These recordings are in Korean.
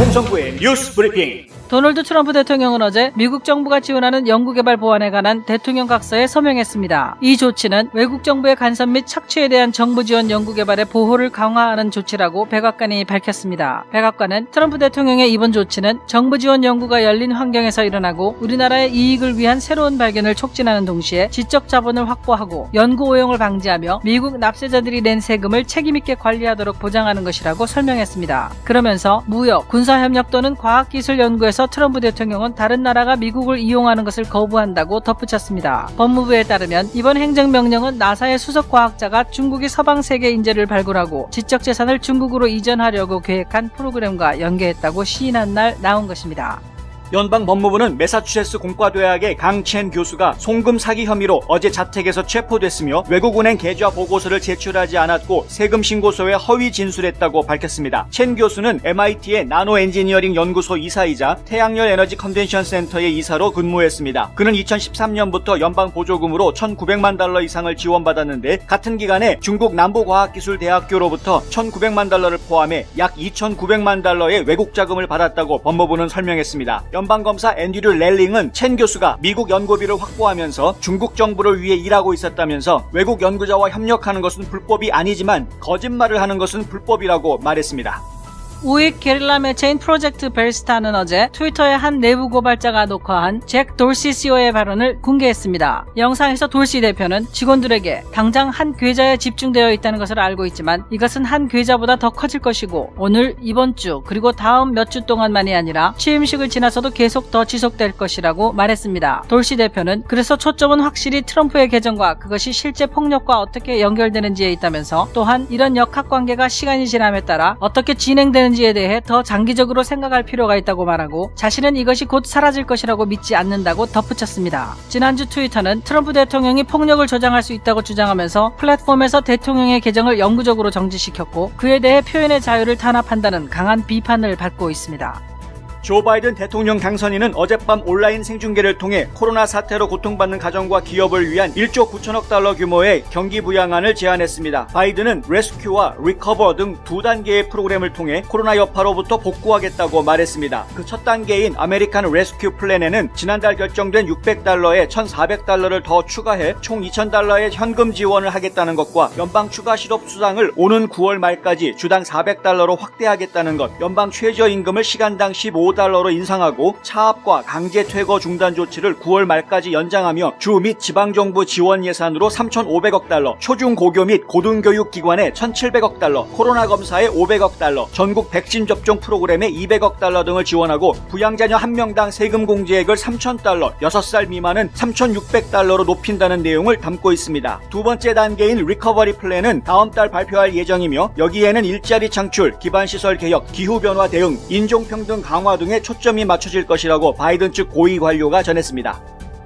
송성구의 뉴스 브리핑. 도널드 트럼프 대통령은 어제 미국 정부가 지원하는 연구개발 보안에 관한 대통령 각서에 서명했습니다. 이 조치는 외국 정부의 간섭 및 착취에 대한 정부 지원 연구개발의 보호를 강화하는 조치라고 백악관이 밝혔습니다. 백악관은 트럼프 대통령의 이번 조치는 정부 지원 연구가 열린 환경에서 일어나고 우리나라의 이익을 위한 새로운 발견을 촉진하는 동시에 지적 자본을 확보하고 연구 오용을 방지하며 미국 납세자들이 낸 세금을 책임있게 관리하도록 보장하는 것이라고 설명했습니다. 그러면서 무역, 군사협력 또는 과학기술 연구에서 트럼프 대통령은 다른 나라가 미국을 이용하는 것을 거부한다고 덧붙였습니다. 법무부에 따르면 이번 행정명령은 나사의 수석과학자가 중국이 서방 세계 인재를 발굴하고 지적재산을 중국으로 이전하려고 계획한 프로그램과 연계했다고 시인한 날 나온 것입니다. 연방법무부는 매사추세츠 공과대학의 강첸 교수가 송금 사기 혐의로 어제 자택에서 체포됐으며 외국은행 계좌 보고서를 제출하지 않았고 세금 신고서에 허위 진술했다고 밝혔습니다. 첸 교수는 MIT의 나노 엔지니어링 연구소 이사이자 태양열 에너지 컨벤션 센터의 이사로 근무했습니다. 그는 2013년부터 연방 보조금으로 1,900만 달러 이상을 지원받았는데 같은 기간에 중국 남부과학기술대학교로부터 1,900만 달러를 포함해 약 2,900만 달러의 외국 자금을 받았다고 법무부는 설명했습니다. 연방검사 앤드류 렐링은 첸 교수가 미국 연구비를 확보하면서 중국 정부를 위해 일하고 있었다면서 외국 연구자와 협력하는 것은 불법이 아니지만 거짓말을 하는 것은 불법이라고 말했습니다. 우익 게릴라 매체인 프로젝트 벨스타는 어제 트위터의 한 내부 고발자가 녹화한 잭 돌시 CEO의 발언을 공개했습니다. 영상에서 돌시 대표는 직원들에게 당장 한 계좌에 집중되어 있다는 것을 알고 있지만 이것은 한 계좌보다 더 커질 것이고 오늘, 이번 주, 그리고 다음 몇 주 동안만이 아니라 취임식을 지나서도 계속 더 지속될 것이라고 말했습니다. 돌시 대표는 그래서 초점은 확실히 트럼프의 계정과 그것이 실제 폭력과 어떻게 연결되는지에 있다면서 또한 이런 역학관계가 시간이 지남에 따라 어떻게 진행되는 지에 대해 더 장기적으로 생각할 필요가 있다고 말하고 자신은 이것이 곧 사라질 것이라고 믿지 않는다고 덧붙였습니다. 지난주 트위터는 트럼프 대통령이 폭력을 조장할 수 있다고 주장하면서 플랫폼에서 대통령의 계정을 영구적으로 정지시켰고 그에 대해 표현의 자유를 탄압한다는 강한 비판을 받고 있습니다. 조 바이든 대통령 당선인은 어젯밤 온라인 생중계를 통해 코로나 사태로 고통받는 가정과 기업을 위한 1조 9천억 달러 규모의 경기 부양안을 제안했습니다. 바이든은 레스큐와 리커버 등 두 단계의 프로그램을 통해 코로나 여파로부터 복구하겠다고 말했습니다. 그 첫 단계인 아메리칸 레스큐 플랜에는 지난달 결정된 600달러에 1,400달러를 더 추가해 총 2,000달러의 현금 지원을 하겠다는 것과 연방 추가 실업 수당을 오는 9월 말까지 주당 400달러로 확대하겠다는 것, 연방 최저임금을 시간당 15달러로 인상하고 차압과 강제 퇴거 중단 조치를 9월 말까지 연장하며 주 및 지방정부 지원 예산으로 3,500억 달러, 초중고교 및 고등교육 기관에 1,700억 달러, 코로나 검사에 500억 달러, 전국 백신 접종 프로그램에 200억 달러 등을 지원하고 부양자녀 1명당 세금 공제액을 3,000달러, 6살 미만은 3,600달러로 높인다는 내용을 담고 있습니다. 두 번째 단계인 리커버리 플랜은 다음 달 발표할 예정이며 여기에는 일자리 창출, 기반시설 개혁, 기후변화 대응, 인종평등 강화 등에 초점이 맞춰질 것이라고 바이든 측 고위 관료가 전했습니다.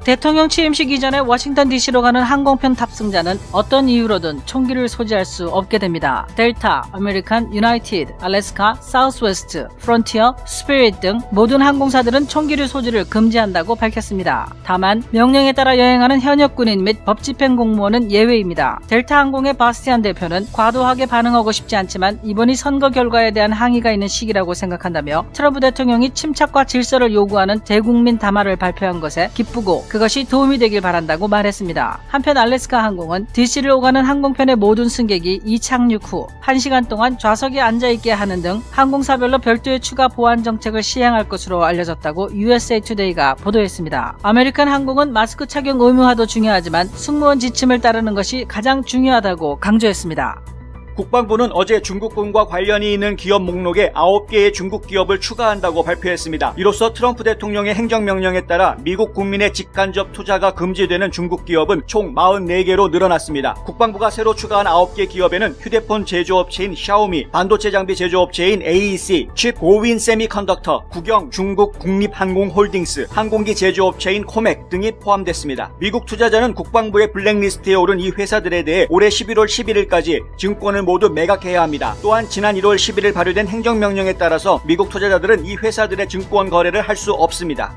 대통령 취임식 이전에 워싱턴 DC로 가는 항공편 탑승자는 어떤 이유로든 총기를 소지할 수 없게 됩니다. 델타, 아메리칸, 유나이티드, 알래스카, 사우스웨스트, 프론티어, 스피릿 등 모든 항공사들은 총기를 소지를 금지한다고 밝혔습니다. 다만 명령에 따라 여행하는 현역 군인 및 법집행 공무원은 예외입니다. 델타 항공의 바스티안 대표는 과도하게 반응하고 싶지 않지만 이번이 선거 결과에 대한 항의가 있는 시기라고 생각한다며 트럼프 대통령이 침착과 질서를 요구하는 대국민 담화를 발표한 것에 기쁘고 그것이 도움이 되길 바란다고 말했습니다. 한편 알래스카 항공은 DC를 오가는 항공편의 모든 승객이 이착륙 후 1시간 동안 좌석에 앉아있게 하는 등 항공사별로 별도의 추가 보안 정책을 시행할 것으로 알려졌다고 USA Today가 보도했습니다. 아메리칸 항공은 마스크 착용 의무화도 중요하지만 승무원 지침을 따르는 것이 가장 중요하다고 강조했습니다. 국방부는 어제 중국군과 관련이 있는 기업 목록에 9개의 중국 기업을 추가한다고 발표했습니다. 이로써 트럼프 대통령의 행정명령에 따라 미국 국민의 직간접 투자가 금지되는 중국 기업은 총 44개로 늘어났습니다. 국방부가 새로 추가한 9개 기업에는 휴대폰 제조업체인 샤오미, 반도체 장비 제조업체인 AEC, 칩 고윈 세미컨덕터, 국영 중국 국립항공홀딩스, 항공기 제조업체인 코맥 등이 포함됐습니다. 미국 투자자는 국방부의 블랙리스트에 오른 이 회사들에 대해 올해 11월 11일까지 증권을 모두 매각해야 합니다. 또한 지난 1월 11일 발효된 행정명령에 따라서 미국 투자자들은 이 회사들의 증권 거래를 할 수 없습니다.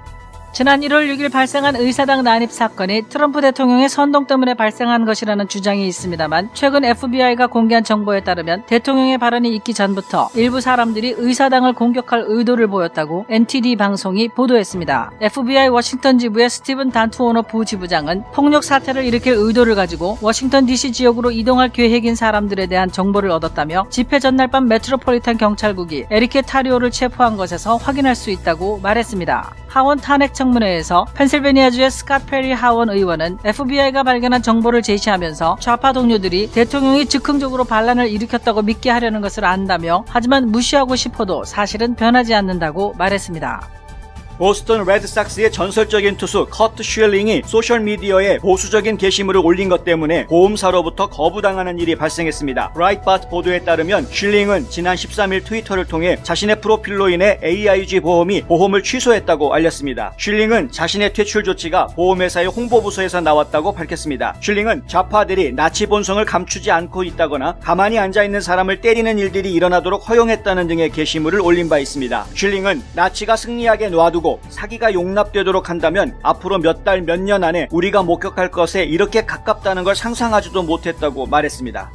지난 1월 6일 발생한 의사당 난입 사건이 트럼프 대통령의 선동 때문에 발생한 것이라는 주장이 있습니다만 최근 FBI가 공개한 정보에 따르면 대통령의 발언이 있기 전부터 일부 사람들이 의사당을 공격할 의도를 보였다고 NTD 방송이 보도했습니다. FBI 워싱턴 지부의 스티븐 단투오너 부지부장은 폭력 사태를 일으킬 의도를 가지고 워싱턴 DC 지역으로 이동할 계획인 사람들에 대한 정보를 얻었다며 집회 전날 밤 메트로폴리탄 경찰국이 에리케 타리오를 체포한 것에서 확인할 수 있다고 말했습니다. 하원 탄핵 청문회에서 펜실베니아주의 스캇 페리 하원 의원은 FBI가 발견한 정보를 제시하면서 좌파 동료들이 대통령이 즉흥적으로 반란을 일으켰다고 믿게 하려는 것을 안다며 하지만 무시하고 싶어도 사실은 변하지 않는다고 말했습니다. 보스턴 레드삭스의 전설적인 투수 커트 슈엘링이 소셜미디어에 보수적인 게시물을 올린 것 때문에 보험사로부터 거부당하는 일이 발생했습니다. 브라이트바트 보도에 따르면 슈엘링은 지난 13일 트위터를 통해 자신의 프로필로 인해 AIG 보험이 보험을 취소했다고 알렸습니다. 슈엘링은 자신의 퇴출 조치가 보험회사의 홍보부서에서 나왔다고 밝혔습니다. 슈엘링은 좌파들이 나치 본성을 감추지 않고 있다거나 가만히 앉아있는 사람을 때리는 일들이 일어나도록 허용했다는 등의 게시물을 올린 바 있습니다. 슈엘링은 나치가 승리하게 놔두고 사기가 용납되도록 한다면 앞으로 몇 달, 몇 년 안에 우리가 목격할 것에 이렇게 가깝다는 걸 상상하지도 못했다고 말했습니다.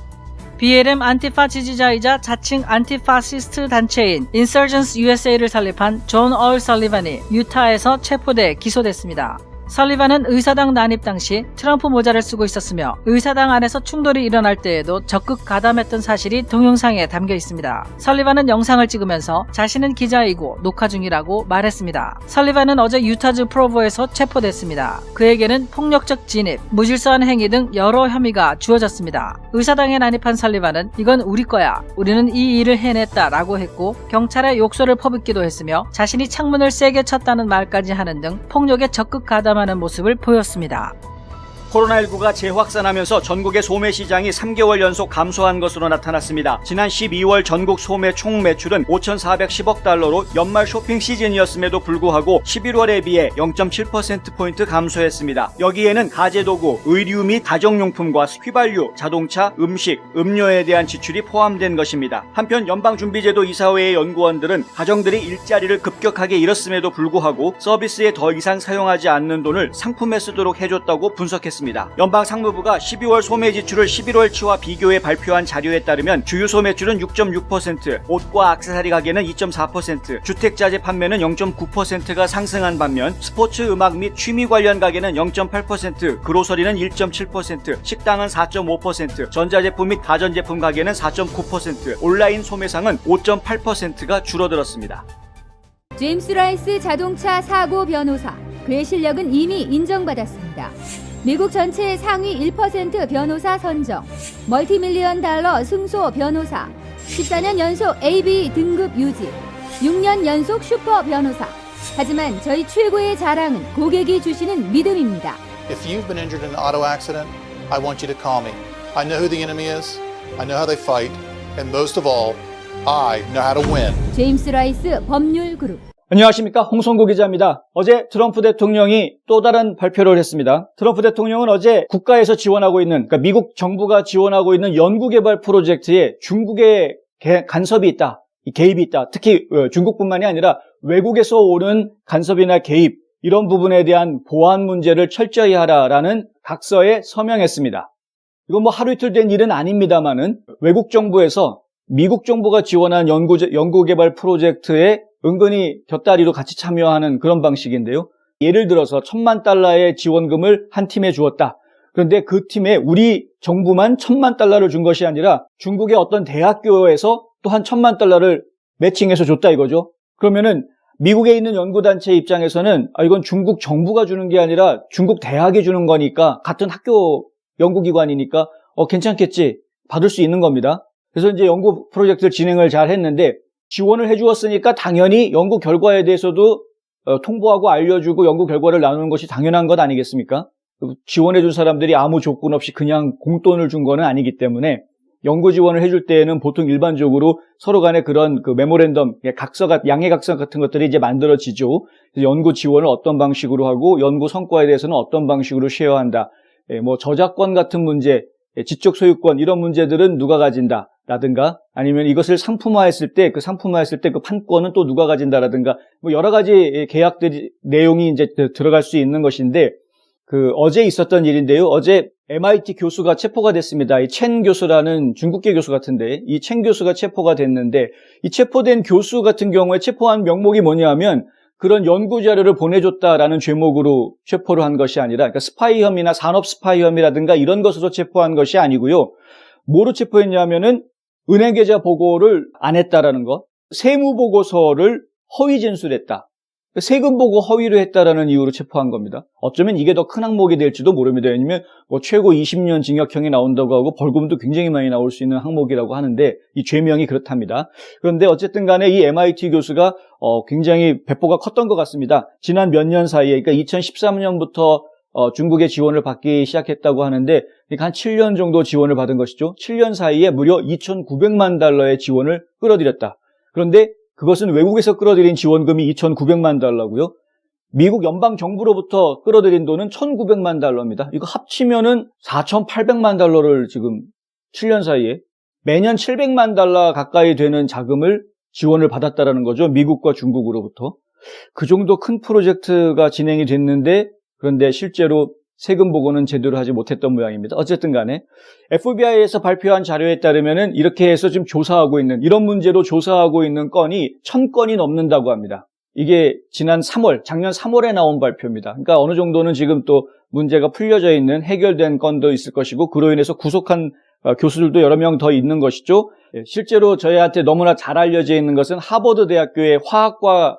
BLM 안티파 지지자이자 자칭 안티파시스트 단체인 Insurgents USA를 설립한 존 얼 설리반이 유타에서 체포돼 기소됐습니다. 설리반은 의사당 난입 당시 트럼프 모자를 쓰고 있었으며 의사당 안에서 충돌이 일어날 때에도 적극 가담했던 사실이 동영상에 담겨 있습니다. 설리반은 영상을 찍으면서 자신은 기자이고 녹화 중이라고 말했습니다. 설리반은 어제 유타주 프로보에서 체포됐습니다. 그에게는 폭력적 진입, 무질서한 행위 등 여러 혐의가 주어졌습니다. 의사당에 난입한 설리반은 이건 우리 거야, 우리는 이 일을 해냈다 라고 했고 경찰에 욕설을 퍼붓기도 했으며 자신이 창문을 세게 쳤다는 말까지 하는 등 폭력에 적극 가담하는 모습을 보였습니다. 코로나19가 재확산하면서 전국의 소매 시장이 3개월 연속 감소한 것으로 나타났습니다. 지난 12월 전국 소매 총 매출은 5,410억 달러로 연말 쇼핑 시즌이었음에도 불구하고 11월에 비해 0.7%포인트 감소했습니다. 여기에는 가재도구, 의류 및 가정용품과 휘발유, 자동차, 음식, 음료에 대한 지출이 포함된 것입니다. 한편 연방준비제도 이사회의 연구원들은 가정들이 일자리를 급격하게 잃었음에도 불구하고 서비스에 더 이상 사용하지 않는 돈을 상품에 쓰도록 해줬다고 분석했습니다. 연방 상무부가 12월 소매 지출을 11월치와 비교해 발표한 자료에 따르면 주유 소매출은 6.6%, 옷과 액세서리 가게는 2.4%, 주택자재 판매는 0.9%가 상승한 반면 스포츠, 음악 및 취미 관련 가게는 0.8%, 그로서리는 1.7%, 식당은 4.5%, 전자제품 및 가전제품 가게는 4.9%, 온라인 소매상은 5.8%가 줄어들었습니다. 제임스 라이스 자동차 사고 변호사, 그의 실력은 이미 인정받았습니다. 미국 전체의 상위 1% 변호사 선정, 멀티밀리언 달러 승소 변호사, 14년 연속 AB 등급 유지, 6년 연속 슈퍼 변호사. 하지만 저희 최고의 자랑은 고객이 주시는 믿음입니다. If you've been injured in an auto accident, I want you to call me. I know who the enemy is, I know how they fight, and most of all, I know how to win. 제임스 라이스 법률그룹. 안녕하십니까, 홍성구 기자입니다. 어제 트럼프 대통령이 또 다른 발표를 했습니다. 트럼프 대통령은 어제 국가에서 지원하고 있는, 그러니까 미국 정부가 지원하고 있는 연구개발 프로젝트에 중국의 간섭이 있다, 개입이 있다. 특히 중국뿐만이 아니라 외국에서 오는 간섭이나 개입, 이런 부분에 대한 보안 문제를 철저히 하라라는 각서에 서명했습니다. 이건 뭐 하루 이틀 된 일은 아닙니다만은 외국 정부에서 미국 정부가 지원한 연구개발 프로젝트에 은근히 곁다리로 같이 참여하는 그런 방식인데요. 예를 들어서 $10,000,000의 지원금을 한 팀에 주었다. 그런데 그 팀에 우리 정부만 $10,000,000를 준 것이 아니라 중국의 어떤 대학교에서 또한 $10,000,000를 매칭해서 줬다 이거죠. 그러면은 미국에 있는 연구단체 입장에서는 이건 중국 정부가 주는 게 아니라 중국 대학이 주는 거니까 같은 학교 연구기관이니까 괜찮겠지, 받을 수 있는 겁니다. 그래서 이제 연구 프로젝트를 진행을 잘 했는데 지원을 해주었으니까 당연히 연구 결과에 대해서도 통보하고 알려주고 연구 결과를 나누는 것이 당연한 것 아니겠습니까? 지원해준 사람들이 아무 조건 없이 그냥 공돈을 준 거는 아니기 때문에 연구 지원을 해줄 때에는 보통 일반적으로 서로 간에 그런 메모랜덤, 양해 각서 같은 것들이 이제 만들어지죠. 연구 지원을 어떤 방식으로 하고 연구 성과에 대해서는 어떤 방식으로 쉐어한다. 뭐 저작권 같은 문제, 지적 소유권 이런 문제들은 누가 가진다. 라든가 아니면 이것을 상품화했을 때 그 판권은 또 누가 가진다라든가 뭐 여러 가지 계약들이 내용이 이제 들어갈 수 있는 것인데 어제 있었던 일인데요. 어제 MIT 교수가 체포가 됐습니다. 이 첸 교수라는 중국계 교수 같은데 이 첸 교수가 체포가 됐는데 이 체포된 교수 같은 경우에 체포한 명목이 뭐냐면 그런 연구 자료를 보내줬다라는 죄목으로 체포를 한 것이 아니라 그러니까 스파이 혐의나 산업 스파이 혐의라든가 이런 것으로 체포한 것이 아니고요. 뭐로 체포했냐면은 은행 계좌 보고를 안 했다라는 것, 세무 보고서를 허위 진술했다. 세금 보고 허위로 했다라는 이유로 체포한 겁니다. 어쩌면 이게 더 큰 항목이 될지도 모릅니다. 왜냐면 뭐 최고 20년 징역형이 나온다고 하고 벌금도 굉장히 많이 나올 수 있는 항목이라고 하는데 이 죄명이 그렇답니다. 그런데 어쨌든 간에 이 MIT 교수가 굉장히 배포가 컸던 것 같습니다. 지난 몇 년 사이에 그러니까 2013년부터 중국의 지원을 받기 시작했다고 하는데 그러니까 한 7년 정도 지원을 받은 것이죠. 7년 사이에 무려 2,900만 달러의 지원을 끌어들였다. 그런데 그것은 외국에서 끌어들인 지원금이 2,900만 달러고요. 미국 연방정부로부터 끌어들인 돈은 1,900만 달러입니다. 이거 합치면은 4,800만 달러를 지금 7년 사이에 매년 700만 달러 가까이 되는 자금을 지원을 받았다라는 거죠. 미국과 중국으로부터. 그 정도 큰 프로젝트가 진행이 됐는데 그런데 실제로 세금 보고는 제대로 하지 못했던 모양입니다. 어쨌든 간에 FBI에서 발표한 자료에 따르면은 이렇게 해서 지금 조사하고 있는 이런 문제로 조사하고 있는 건이 1,000건이 넘는다고 합니다. 이게 작년 3월에 나온 발표입니다. 그러니까 어느 정도는 지금 또 문제가 풀려져 있는 해결된 건도 있을 것이고 그로 인해서 구속한 교수들도 여러 명 더 있는 것이죠. 실제로 저희한테 너무나 잘 알려져 있는 것은 하버드 대학교의 화학과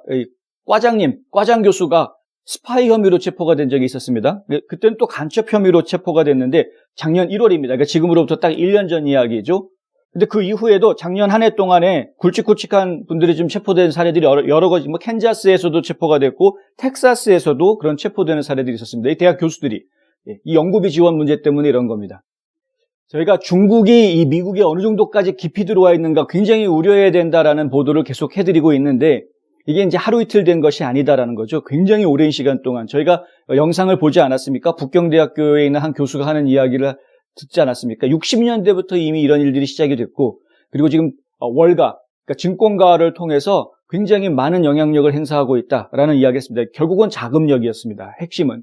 과장 교수가 스파이 혐의로 체포가 된 적이 있었습니다. 그때는 또 간첩 혐의로 체포가 됐는데 작년 1월입니다. 그러니까 지금으로부터 딱 1년 전 이야기죠. 근데 그 이후에도 작년 한 해 동안에 굵직굵직한 분들이 좀 체포된 사례들이 여러 가지, 뭐 캔자스에서도 체포가 됐고 텍사스에서도 그런 체포되는 사례들이 있었습니다. 이 대학 교수들이 이 연구비 지원 문제 때문에 이런 겁니다. 저희가 중국이 이 미국에 어느 정도까지 깊이 들어와 있는가 굉장히 우려해야 된다라는 보도를 계속 해드리고 있는데 이게 이제 하루 이틀 된 것이 아니다라는 거죠. 굉장히 오랜 시간 동안 저희가 영상을 보지 않았습니까? 북경대학교에 있는 한 교수가 하는 이야기를 듣지 않았습니까? 60년대부터 이미 이런 일들이 시작이 됐고 그리고 지금 월가, 그러니까 증권가를 통해서 굉장히 많은 영향력을 행사하고 있다라는 이야기였습니다. 결국은 자금력이었습니다. 핵심은.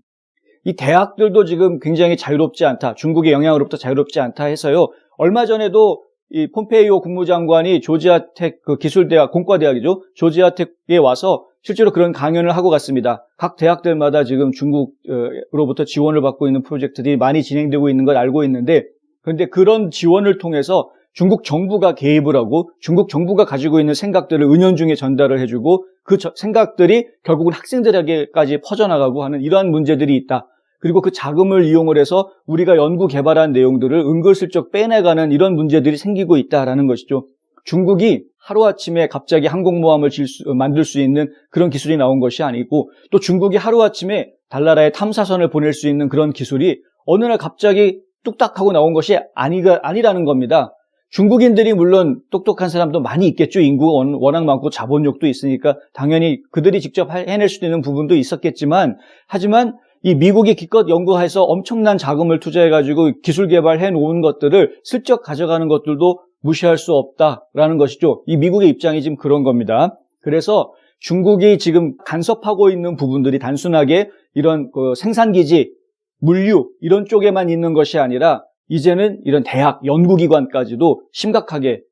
이 대학들도 지금 굉장히 자유롭지 않다. 중국의 영향으로부터 자유롭지 않다 해서요. 얼마 전에도 이 폼페이오 국무장관이 조지아텍 기술대학, 공과대학이죠. 조지아텍에 와서 실제로 그런 강연을 하고 갔습니다. 각 대학들마다 지금 중국으로부터 지원을 받고 있는 프로젝트들이 많이 진행되고 있는 걸 알고 있는데 그런데 그런 지원을 통해서 중국 정부가 개입을 하고 중국 정부가 가지고 있는 생각들을 은연중에 전달을 해주고 그 생각들이 결국은 학생들에게까지 퍼져나가고 하는 이러한 문제들이 있다. 그리고 그 자금을 이용을 해서 우리가 연구 개발한 내용들을 은근슬쩍 빼내가는 이런 문제들이 생기고 있다라는 것이죠. 중국이 하루아침에 갑자기 항공모함을 만들 수 있는 그런 기술이 나온 것이 아니고 또 중국이 하루아침에 달나라에 탐사선을 보낼 수 있는 그런 기술이 어느 날 갑자기 뚝딱 하고 나온 것이 아니라는 겁니다. 중국인들이 물론 똑똑한 사람도 많이 있겠죠. 인구가 워낙 많고 자본력도 있으니까 당연히 그들이 직접 해낼 수도 있는 부분도 있었겠지만 하지만 이 미국이 기껏 연구해서 엄청난 자금을 투자해가지고 기술 개발해 놓은 것들을 슬쩍 가져가는 것들도 무시할 수 없다라는 것이죠. 이 미국의 입장이 지금 그런 겁니다. 그래서 중국이 지금 간섭하고 있는 부분들이 단순하게 이런 생산기지, 물류 이런 쪽에만 있는 것이 아니라 이제는 이런 대학, 연구기관까지도 심각하게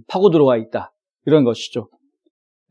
파고 들어와 있다. 이런 것이죠.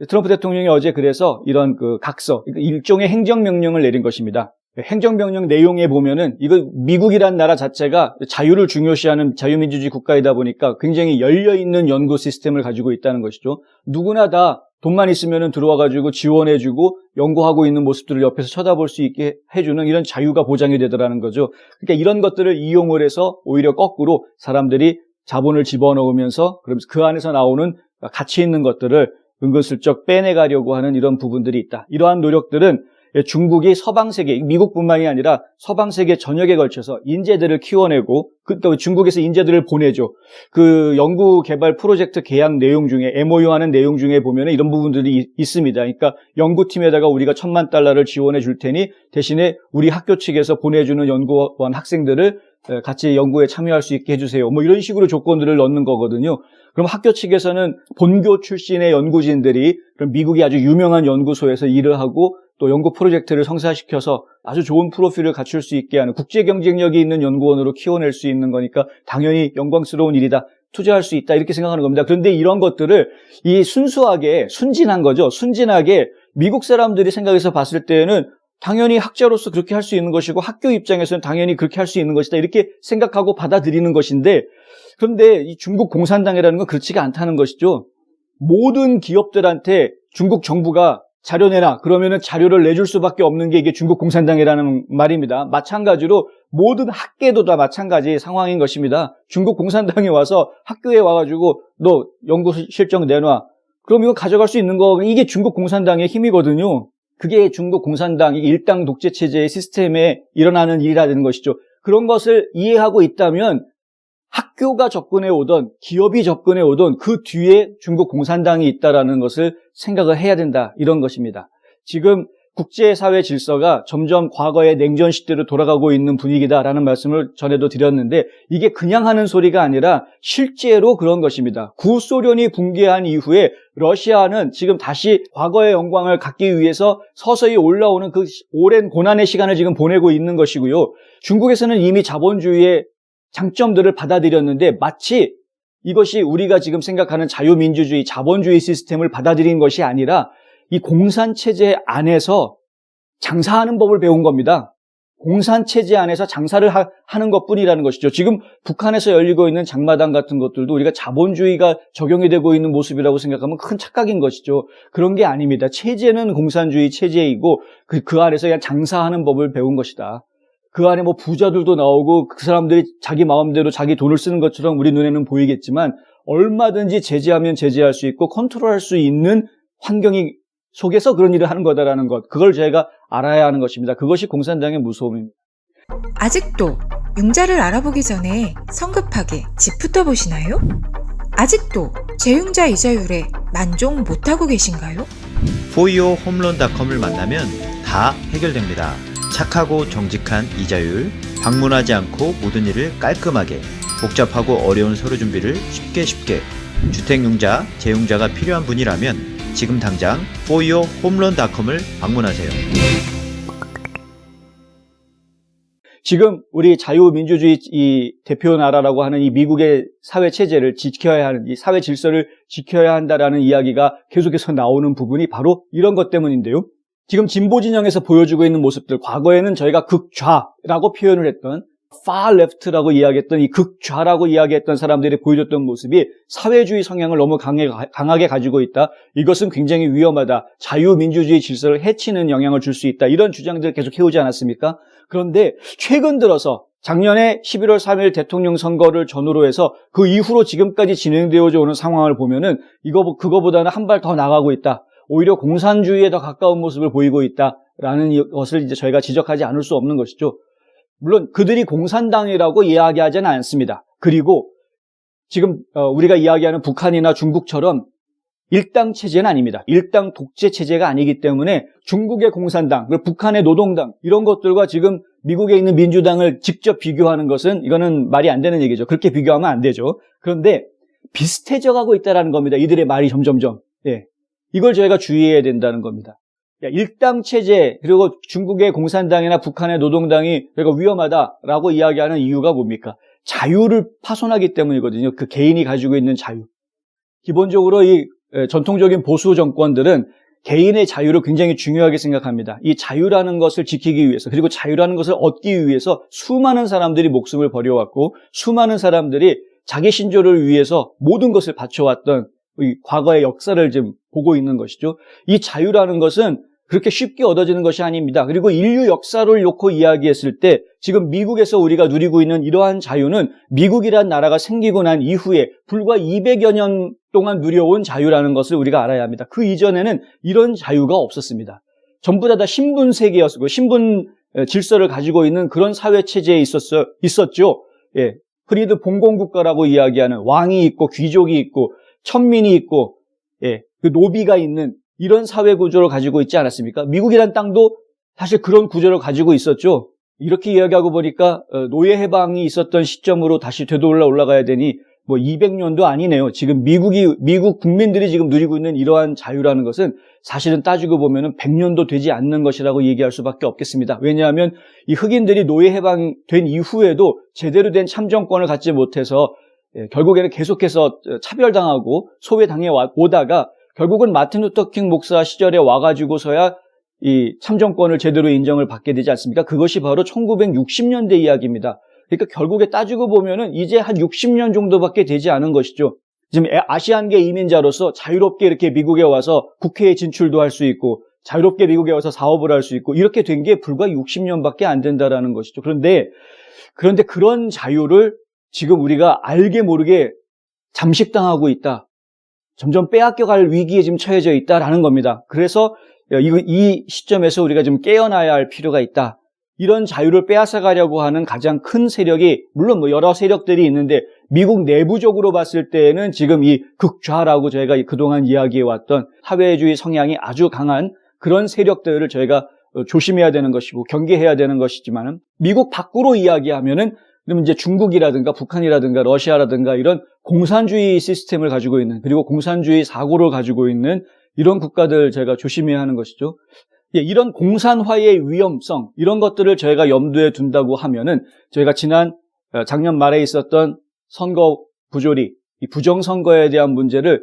트럼프 대통령이 어제 그래서 이런 각서, 일종의 행정명령을 내린 것입니다. 행정명령 내용에 보면은 이거 미국이란 나라 자체가 자유를 중요시하는 자유민주주의 국가이다 보니까 굉장히 열려있는 연구 시스템을 가지고 있다는 것이죠. 누구나 다 돈만 있으면은 들어와가지고 지원해주고 연구하고 있는 모습들을 옆에서 쳐다볼 수 있게 해주는 이런 자유가 보장이 되더라는 거죠. 그러니까 이런 것들을 이용을 해서 오히려 거꾸로 사람들이 자본을 집어넣으면서 그러면서 그 안에서 나오는 가치 있는 것들을 은근슬쩍 빼내가려고 하는 이런 부분들이 있다. 이러한 노력들은 중국이 서방세계, 미국뿐만이 아니라 서방세계 전역에 걸쳐서 인재들을 키워내고 또 중국에서 인재들을 보내죠. 그 연구개발 프로젝트 계약 내용 중에 MOU 하는 내용 중에 보면 이런 부분들이 있습니다. 그러니까 연구팀에다가 우리가 $10,000만 달러를 지원해 줄 테니 대신에 우리 학교 측에서 보내주는 연구원 학생들을 같이 연구에 참여할 수 있게 해주세요. 뭐 이런 식으로 조건들을 넣는 거거든요. 그럼 학교 측에서는 본교 출신의 연구진들이 그럼 미국의 아주 유명한 연구소에서 일을 하고 또 연구 프로젝트를 성사시켜서 아주 좋은 프로필을 갖출 수 있게 하는 국제 경쟁력이 있는 연구원으로 키워낼 수 있는 거니까 당연히 영광스러운 일이다. 투자할 수 있다. 이렇게 생각하는 겁니다. 그런데 이런 것들을 이 순수하게 순진한 거죠. 순진하게 미국 사람들이 생각해서 봤을 때에는 당연히 학자로서 그렇게 할 수 있는 것이고 학교 입장에서는 당연히 그렇게 할 수 있는 것이다. 이렇게 생각하고 받아들이는 것인데 그런데 이 중국 공산당이라는 건 그렇지가 않다는 것이죠. 모든 기업들한테 중국 정부가 자료 내놔. 그러면은 자료를 내줄 수밖에 없는 게 이게 중국 공산당이라는 말입니다. 마찬가지로 모든 학계도 다 마찬가지 상황인 것입니다. 중국 공산당이 와서 학교에 와가지고 너 연구 실적 내놔. 그럼 이거 가져갈 수 있는 거 이게 중국 공산당의 힘이거든요. 그게 중국 공산당 일당 독재 체제의 시스템에 일어나는 일이라는 것이죠. 그런 것을 이해하고 있다면 학교가 접근해 오던 기업이 접근해 오던 그 뒤에 중국 공산당이 있다라는 것을 생각을 해야 된다. 이런 것입니다. 지금 국제사회 질서가 점점 과거의 냉전 시대로 돌아가고 있는 분위기다라는 말씀을 전에도 드렸는데 이게 그냥 하는 소리가 아니라 실제로 그런 것입니다. 구소련이 붕괴한 이후에 러시아는 지금 다시 과거의 영광을 갖기 위해서 서서히 올라오는 그 오랜 고난의 시간을 지금 보내고 있는 것이고요. 중국에서는 이미 자본주의의 장점들을 받아들였는데 마치 이것이 우리가 지금 생각하는 자유민주주의, 자본주의 시스템을 받아들인 것이 아니라 이 공산체제 안에서 장사하는 법을 배운 겁니다. 공산체제 안에서 장사를 하는 것뿐이라는 것이죠. 지금 북한에서 열리고 있는 장마당 같은 것들도 우리가 자본주의가 적용이 되고 있는 모습이라고 생각하면 큰 착각인 것이죠. 그런 게 아닙니다. 체제는 공산주의 체제이고 그 안에서 그냥 장사하는 법을 배운 것이다. 그 안에 뭐 부자들도 나오고 그 사람들이 자기 마음대로 자기 돈을 쓰는 것처럼 우리 눈에는 보이겠지만 얼마든지 제재하면 제재할 수 있고 컨트롤할 수 있는 환경이 속에서 그런 일을 하는 거다라는 것. 그걸 저희가 알아야 하는 것입니다. 그것이 공산당의 무서움입니다. 아직도 융자를 알아보기 전에 성급하게 집부터 보시나요? 아직도 재융자 이자율에 만족 못하고 계신가요? 포이오 홈런닷컴을 만나면 다 해결됩니다. 착하고 정직한 이자율, 방문하지 않고 모든 일을 깔끔하게, 복잡하고 어려운 서류 준비를 쉽게 주택융자, 재융자가 필요한 분이라면 지금 당장 포이오 홈런닷컴을 방문하세요. 지금 우리 자유민주주의 이 대표 나라라고 하는 이 미국의 사회 체제를 지켜야 하는, 이 사회 질서를 지켜야 한다라는 이야기가 계속해서 나오는 부분이 바로 이런 것 때문인데요. 지금 진보 진영에서 보여주고 있는 모습들, 과거에는 저희가 극좌라고 표현을 했던 far left라고 이야기했던 이 극좌라고 이야기했던 사람들이 보여줬던 모습이 사회주의 성향을 너무 강하게 가지고 있다. 이것은 굉장히 위험하다. 자유민주주의 질서를 해치는 영향을 줄 수 있다. 이런 주장들을 계속 해오지 않았습니까? 그런데 최근 들어서 작년에 11월 3일 대통령 선거를 전후로 해서 그 이후로 지금까지 진행되어져 오는 상황을 보면은 그거보다는 한 발 더 나가고 있다. 오히려 공산주의에 더 가까운 모습을 보이고 있다라는 것을 이제 저희가 지적하지 않을 수 없는 것이죠. 물론 그들이 공산당이라고 이야기하지는 않습니다. 그리고 지금 우리가 이야기하는 북한이나 중국처럼 일당 체제는 아닙니다. 일당 독재 체제가 아니기 때문에 중국의 공산당, 그리고 북한의 노동당 이런 것들과 지금 미국에 있는 민주당을 직접 비교하는 것은 이거는 말이 안 되는 얘기죠. 그렇게 비교하면 안 되죠. 그런데 비슷해져 가고 있다는 겁니다. 이들의 말이 점점점. 예. 이걸 저희가 주의해야 된다는 겁니다. 일당 체제 그리고 중국의 공산당이나 북한의 노동당이 그러니까 위험하다라고 이야기하는 이유가 뭡니까? 자유를 파손하기 때문이거든요. 그 개인이 가지고 있는 자유. 기본적으로 이 전통적인 보수 정권들은 개인의 자유를 굉장히 중요하게 생각합니다. 이 자유라는 것을 지키기 위해서 그리고 자유라는 것을 얻기 위해서 수많은 사람들이 목숨을 버려왔고 수많은 사람들이 자기 신조를 위해서 모든 것을 바쳐왔던 이 과거의 역사를 지금 보고 있는 것이죠. 이 자유라는 것은 그렇게 쉽게 얻어지는 것이 아닙니다. 그리고 인류 역사를 놓고 이야기했을 때 지금 미국에서 우리가 누리고 있는 이러한 자유는 미국이란 나라가 생기고 난 이후에 불과 200여 년 동안 누려온 자유라는 것을 우리가 알아야 합니다. 그 이전에는 이런 자유가 없었습니다. 전부 다 신분 세계였고 신분 질서를 가지고 있는 그런 사회 체제에 있었죠. 예. 흔히들 봉건국가라고 이야기하는 왕이 있고 귀족이 있고 천민이 있고 예. 그 노비가 있는 이런 사회 구조를 가지고 있지 않았습니까? 미국이란 땅도 사실 그런 구조를 가지고 있었죠. 이렇게 이야기하고 보니까 노예 해방이 있었던 시점으로 다시 되돌아 올라가야 되니 뭐 200년도 아니네요. 지금 미국 국민들이 지금 누리고 있는 이러한 자유라는 것은 사실은 따지고 보면은 100년도 되지 않는 것이라고 얘기할 수밖에 없겠습니다. 왜냐하면 이 흑인들이 노예 해방된 이후에도 제대로 된 참정권을 갖지 못해서 결국에는 계속해서 차별당하고 소외당해 오다가 결국은 마틴 루터 킹 목사 시절에 와가지고서야 이 참정권을 제대로 인정을 받게 되지 않습니까? 그것이 바로 1960년대 이야기입니다. 그러니까 결국에 따지고 보면은 이제 한 60년 정도밖에 되지 않은 것이죠. 지금 아시안계 이민자로서 자유롭게 이렇게 미국에 와서 국회에 진출도 할 수 있고 자유롭게 미국에 와서 사업을 할 수 있고 이렇게 된 게 불과 60년밖에 안 된다라는 것이죠. 그런데 그런 자유를 지금 우리가 알게 모르게 잠식당하고 있다. 점점 빼앗겨갈 위기에 지금 처해져 있다라는 겁니다. 그래서 이 시점에서 우리가 좀 깨어나야 할 필요가 있다. 이런 자유를 빼앗아가려고 하는 가장 큰 세력이 물론 뭐 여러 세력들이 있는데 미국 내부적으로 봤을 때에는 지금 이 극좌라고 저희가 그동안 이야기해왔던 사회주의 성향이 아주 강한 그런 세력들을 저희가 조심해야 되는 것이고 경계해야 되는 것이지만은 미국 밖으로 이야기하면은 그러면 이제 중국이라든가 북한이라든가 러시아라든가 이런 공산주의 시스템을 가지고 있는 그리고 공산주의 사고를 가지고 있는 이런 국가들 저희가 조심해야 하는 것이죠. 이런 공산화의 위험성 이런 것들을 저희가 염두에 둔다고 하면은 저희가 작년 말에 있었던 선거 부조리, 이 부정선거에 대한 문제를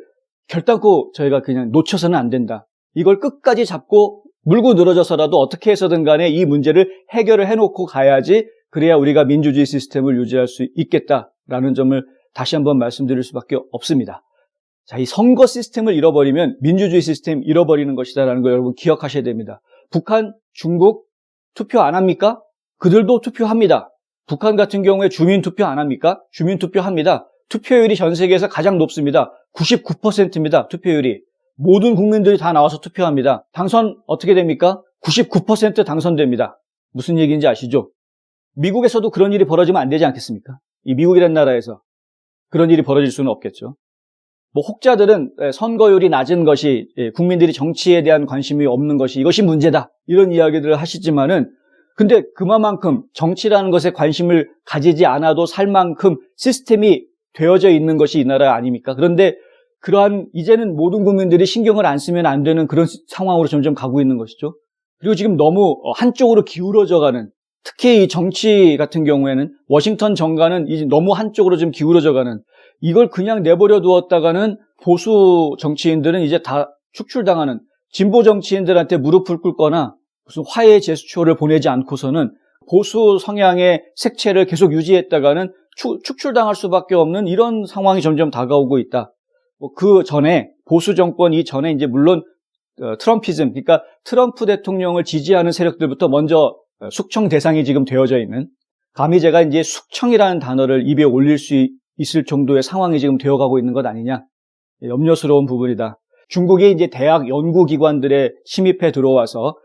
결단코 저희가 그냥 놓쳐서는 안 된다. 이걸 끝까지 잡고 물고 늘어져서라도 어떻게 해서든 간에 이 문제를 해결을 해놓고 가야지 그래야 우리가 민주주의 시스템을 유지할 수 있겠다라는 점을 다시 한번 말씀드릴 수밖에 없습니다. 자, 이 선거 시스템을 잃어버리면 민주주의 시스템 잃어버리는 것이다라는 거 여러분 기억하셔야 됩니다. 북한, 중국 투표 안 합니까? 그들도 투표합니다. 북한 같은 경우에 주민 투표 안 합니까? 주민 투표합니다. 투표율이 전 세계에서 가장 높습니다. 99%입니다. 투표율이. 모든 국민들이 다 나와서 투표합니다. 당선 어떻게 됩니까? 99% 당선됩니다. 무슨 얘기인지 아시죠? 미국에서도 그런 일이 벌어지면 안 되지 않겠습니까? 이 미국이라는 나라에서 그런 일이 벌어질 수는 없겠죠. 뭐 혹자들은 선거율이 낮은 것이 국민들이 정치에 대한 관심이 없는 것이 이것이 문제다 이런 이야기들을 하시지만은 근데 그만큼 정치라는 것에 관심을 가지지 않아도 살 만큼 시스템이 되어져 있는 것이 이 나라 아닙니까? 그런데 그러한 이제는 모든 국민들이 신경을 안 쓰면 안 되는 그런 상황으로 점점 가고 있는 것이죠. 그리고 지금 너무 한쪽으로 기울어져가는 특히 이 정치 같은 경우에는 워싱턴 정가는 이제 너무 한쪽으로 좀 기울어져가는 이걸 그냥 내버려 두었다가는 보수 정치인들은 이제 다 축출당하는 진보 정치인들한테 무릎을 꿇거나 무슨 화해 제스처를 보내지 않고서는 보수 성향의 색채를 계속 유지했다가는 축출당할 수밖에 없는 이런 상황이 점점 다가오고 있다. 그 전에 보수 정권 이전에 이제 물론 트럼피즘 그러니까 트럼프 대통령을 지지하는 세력들부터 먼저 숙청 대상이 지금 되어져 있는 감히 제가 이제 숙청이라는 단어를 입에 올릴 수 있을 정도의 상황이 지금 되어가고 있는 것 아니냐. 염려스러운 부분이다. 중국이 이제 대학 연구기관들에 침입해 들어와서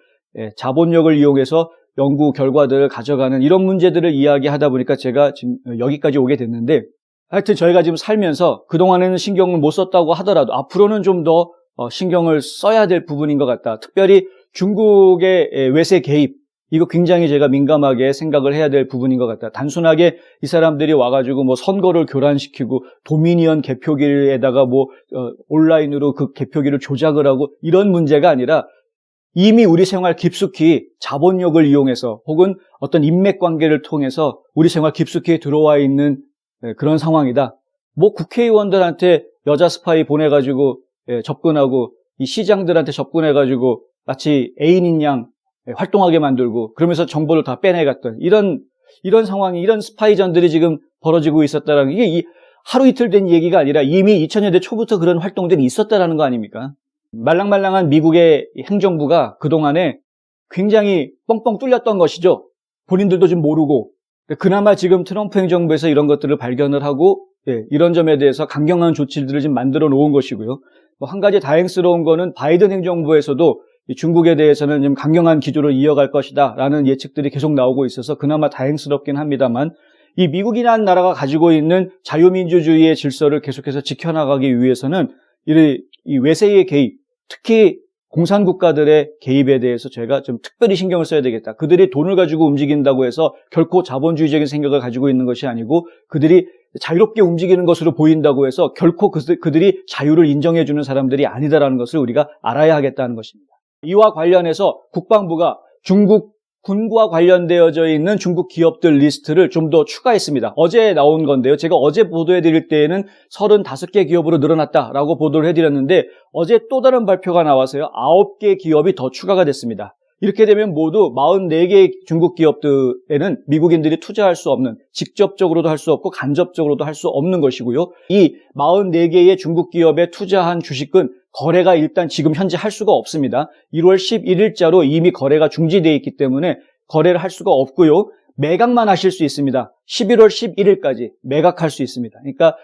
자본력을 이용해서 연구 결과들을 가져가는 이런 문제들을 이야기하다 보니까 제가 지금 여기까지 오게 됐는데 하여튼 저희가 지금 살면서 그동안에는 신경을 못 썼다고 하더라도 앞으로는 좀 더 신경을 써야 될 부분인 것 같다. 특별히 중국의 외세 개입 이거 굉장히 제가 민감하게 생각을 해야 될 부분인 것 같다. 단순하게 이 사람들이 와가지고 뭐 선거를 교란시키고 도미니언 개표기에다가 뭐 온라인으로 그 개표기를 조작을 하고 이런 문제가 아니라 이미 우리 생활 깊숙이 자본력을 이용해서 혹은 어떤 인맥 관계를 통해서 우리 생활 깊숙이 들어와 있는 그런 상황이다. 뭐 국회의원들한테 여자 스파이 보내가지고 접근하고 이 시장들한테 접근해가지고 마치 애인인 양 활동하게 만들고 그러면서 정보를 다 빼내갔던 이런 상황이 이런 스파이전들이 지금 벌어지고 있었다라는 이게 하루 이틀 된 얘기가 아니라 이미 2000년대 초부터 그런 활동들이 있었다라는 거 아닙니까? 말랑말랑한 미국의 행정부가 그동안에 굉장히 뻥뻥 뚫렸던 것이죠. 본인들도 좀 모르고 그나마 지금 트럼프 행정부에서 이런 것들을 발견을 하고 이런 점에 대해서 강경한 조치들을 지금 만들어 놓은 것이고요. 한 가지 다행스러운 거는 바이든 행정부에서도 중국에 대해서는 좀 강경한 기조를 이어갈 것이다라는 예측들이 계속 나오고 있어서 그나마 다행스럽긴 합니다만 이 미국이라는 나라가 가지고 있는 자유민주주의의 질서를 계속해서 지켜나가기 위해서는 이 외세의 개입, 특히 공산국가들의 개입에 대해서 저희가 좀 특별히 신경을 써야 되겠다. 그들이 돈을 가지고 움직인다고 해서 결코 자본주의적인 생각을 가지고 있는 것이 아니고 그들이 자유롭게 움직이는 것으로 보인다고 해서 결코 그들이 자유를 인정해주는 사람들이 아니다라는 것을 우리가 알아야 하겠다는 것입니다. 이와 관련해서 국방부가 중국 군과 관련되어져 있는 중국 기업들 리스트를 좀 더 추가했습니다. 어제 나온 건데요. 제가 어제 보도해드릴 때에는 35개 기업으로 늘어났다라고 보도를 해드렸는데 어제 또 다른 발표가 나와서요. 9개 기업이 더 추가가 됐습니다. 이렇게 되면 모두 44개의 중국 기업들에는 미국인들이 투자할 수 없는, 직접적으로도 할 수 없고 간접적으로도 할 수 없는 것이고요. 이 44개의 중국 기업에 투자한 주식은 거래가 일단 지금 현재 할 수가 없습니다. 1월 11일자로 이미 거래가 중지되어 있기 때문에 거래를 할 수가 없고요. 매각만 하실 수 있습니다. 11월 11일까지 매각할 수 있습니다. 그러니까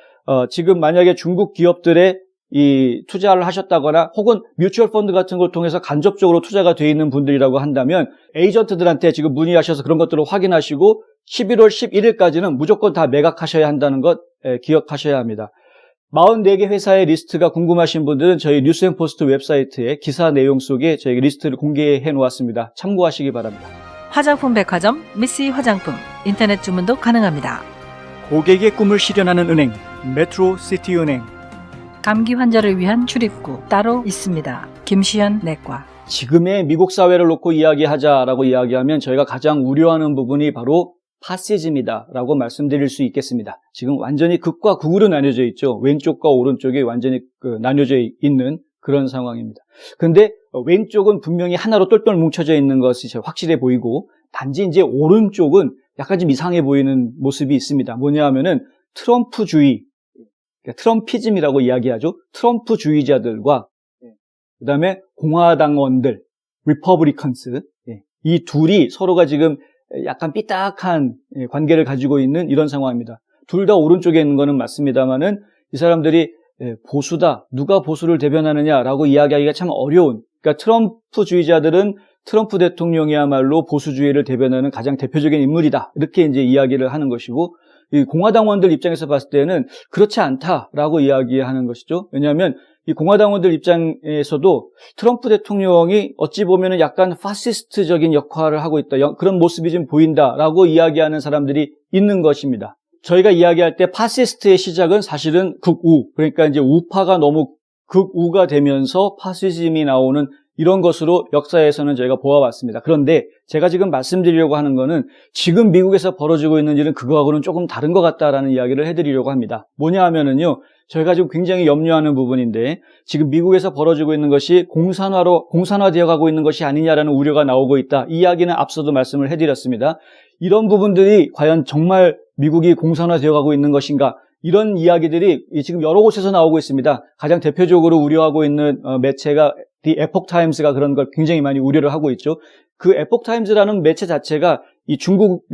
지금 만약에 중국 기업들의 이 투자를 하셨다거나 혹은 뮤추얼 펀드 같은 걸 통해서 간접적으로 투자가 되어 있는 분들이라고 한다면 에이전트들한테 지금 문의하셔서 그런 것들을 확인하시고 11월 11일까지는 무조건 다 매각하셔야 한다는 것 기억하셔야 합니다. 44개 회사의 리스트가 궁금하신 분들은 저희 뉴스앤포스트 웹사이트에 기사 내용 속에 저희 리스트를 공개해 놓았습니다. 참고하시기 바랍니다. 화장품 백화점 미쓰 화장품 인터넷 주문도 가능합니다. 고객의 꿈을 실현하는 은행 메트로시티은행. 감기 환자를 위한 출입구 따로 있습니다. 김시현 내과. 지금의 미국 사회를 놓고 이야기하자라고 이야기하면 저희가 가장 우려하는 부분이 바로 파시즘이다라고 말씀드릴 수 있겠습니다. 지금 완전히 극과 극으로 나뉘어져 있죠. 왼쪽과 오른쪽이 완전히 나뉘어져 있는 그런 상황입니다. 그런데 왼쪽은 분명히 하나로 똘똘 뭉쳐져 있는 것이 확실해 보이고 단지 이제 오른쪽은 약간 좀 이상해 보이는 모습이 있습니다. 뭐냐 하면은 트럼프주의, 트럼피즘이라고 이야기하죠. 트럼프주의자들과 그다음에 공화당원들, 리퍼블리컨스, 이 둘이 서로가 지금 약간 삐딱한 관계를 가지고 있는 이런 상황입니다. 둘 다 오른쪽에 있는 거는 맞습니다만은 이 사람들이 보수다, 누가 보수를 대변하느냐라고 이야기하기가 참 어려운. 그러니까 트럼프주의자들은 트럼프 대통령이야말로 보수주의를 대변하는 가장 대표적인 인물이다. 이렇게 이제 이야기를 하는 것이고, 이 공화당원들 입장에서 봤을 때는 그렇지 않다라고 이야기하는 것이죠. 왜냐하면 이 공화당원들 입장에서도 트럼프 대통령이 어찌 보면은 약간 파시스트적인 역할을 하고 있다. 그런 모습이 좀 보인다라고 이야기하는 사람들이 있는 것입니다. 저희가 이야기할 때 파시스트의 시작은 사실은 극우, 그러니까 이제 우파가 너무 극우가 되면서 파시즘이 나오는 이런 것으로 역사에서는 저희가 보아왔습니다. 그런데 제가 지금 말씀드리려고 하는 거는 지금 미국에서 벌어지고 있는 일은 그거하고는 조금 다른 것 같다라는 이야기를 해드리려고 합니다. 뭐냐 하면은요, 저희가 지금 굉장히 염려하는 부분인데 지금 미국에서 벌어지고 있는 것이 공산화되어 가고 있는 것이 아니냐라는 우려가 나오고 있다. 이 이야기는 앞서도 말씀을 해드렸습니다. 이런 부분들이 과연 정말 미국이 공산화되어 가고 있는 것인가? 이런 이야기들이 지금 여러 곳에서 나오고 있습니다. 가장 대표적으로 우려하고 있는 매체가 The Epoch Times가 그런 걸 굉장히 많이 우려를 하고 있죠. 그 에포크 타임즈라는 매체 자체가 이 중국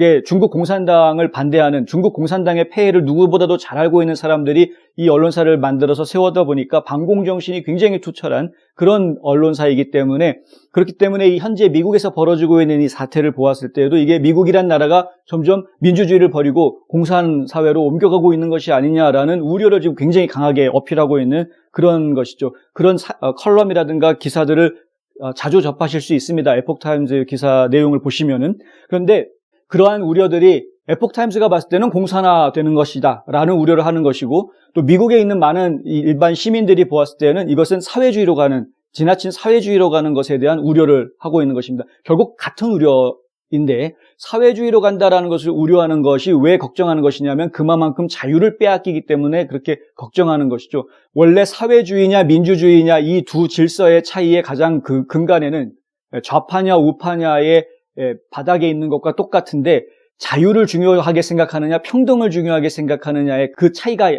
공산당을 반대하는 중국 공산당의 폐해를 누구보다도 잘 알고 있는 사람들이 이 언론사를 만들어서 세워다 보니까 반공 정신이 굉장히 투철한 그런 언론사이기 때문에 그렇기 때문에 이 현재 미국에서 벌어지고 있는 이 사태를 보았을 때에도 이게 미국이란 나라가 점점 민주주의를 버리고 공산 사회로 옮겨가고 있는 것이 아니냐라는 우려를 지금 굉장히 강하게 어필하고 있는 그런 것이죠. 그런 컬럼이라든가 기사들을 자주 접하실 수 있습니다. 에포크 타임즈 기사 내용을 보시면은. 그런데 그러한 우려들이 에포크 타임즈가 봤을 때는 공산화되는 것이다 라는 우려를 하는 것이고, 또 미국에 있는 많은 일반 시민들이 보았을 때는 이것은 사회주의로 가는, 지나친 사회주의로 가는 것에 대한 우려를 하고 있는 것입니다. 결국 같은 우려인데 사회주의로 간다라는 것을 우려하는 것이 왜 걱정하는 것이냐면 그만큼 자유를 빼앗기기 때문에 그렇게 걱정하는 것이죠. 원래 사회주의냐 민주주의냐 이 두 질서의 차이의 가장 그 근간에는 좌파냐 우파냐의 바닥에 있는 것과 똑같은데, 자유를 중요하게 생각하느냐 평등을 중요하게 생각하느냐의 그 차이가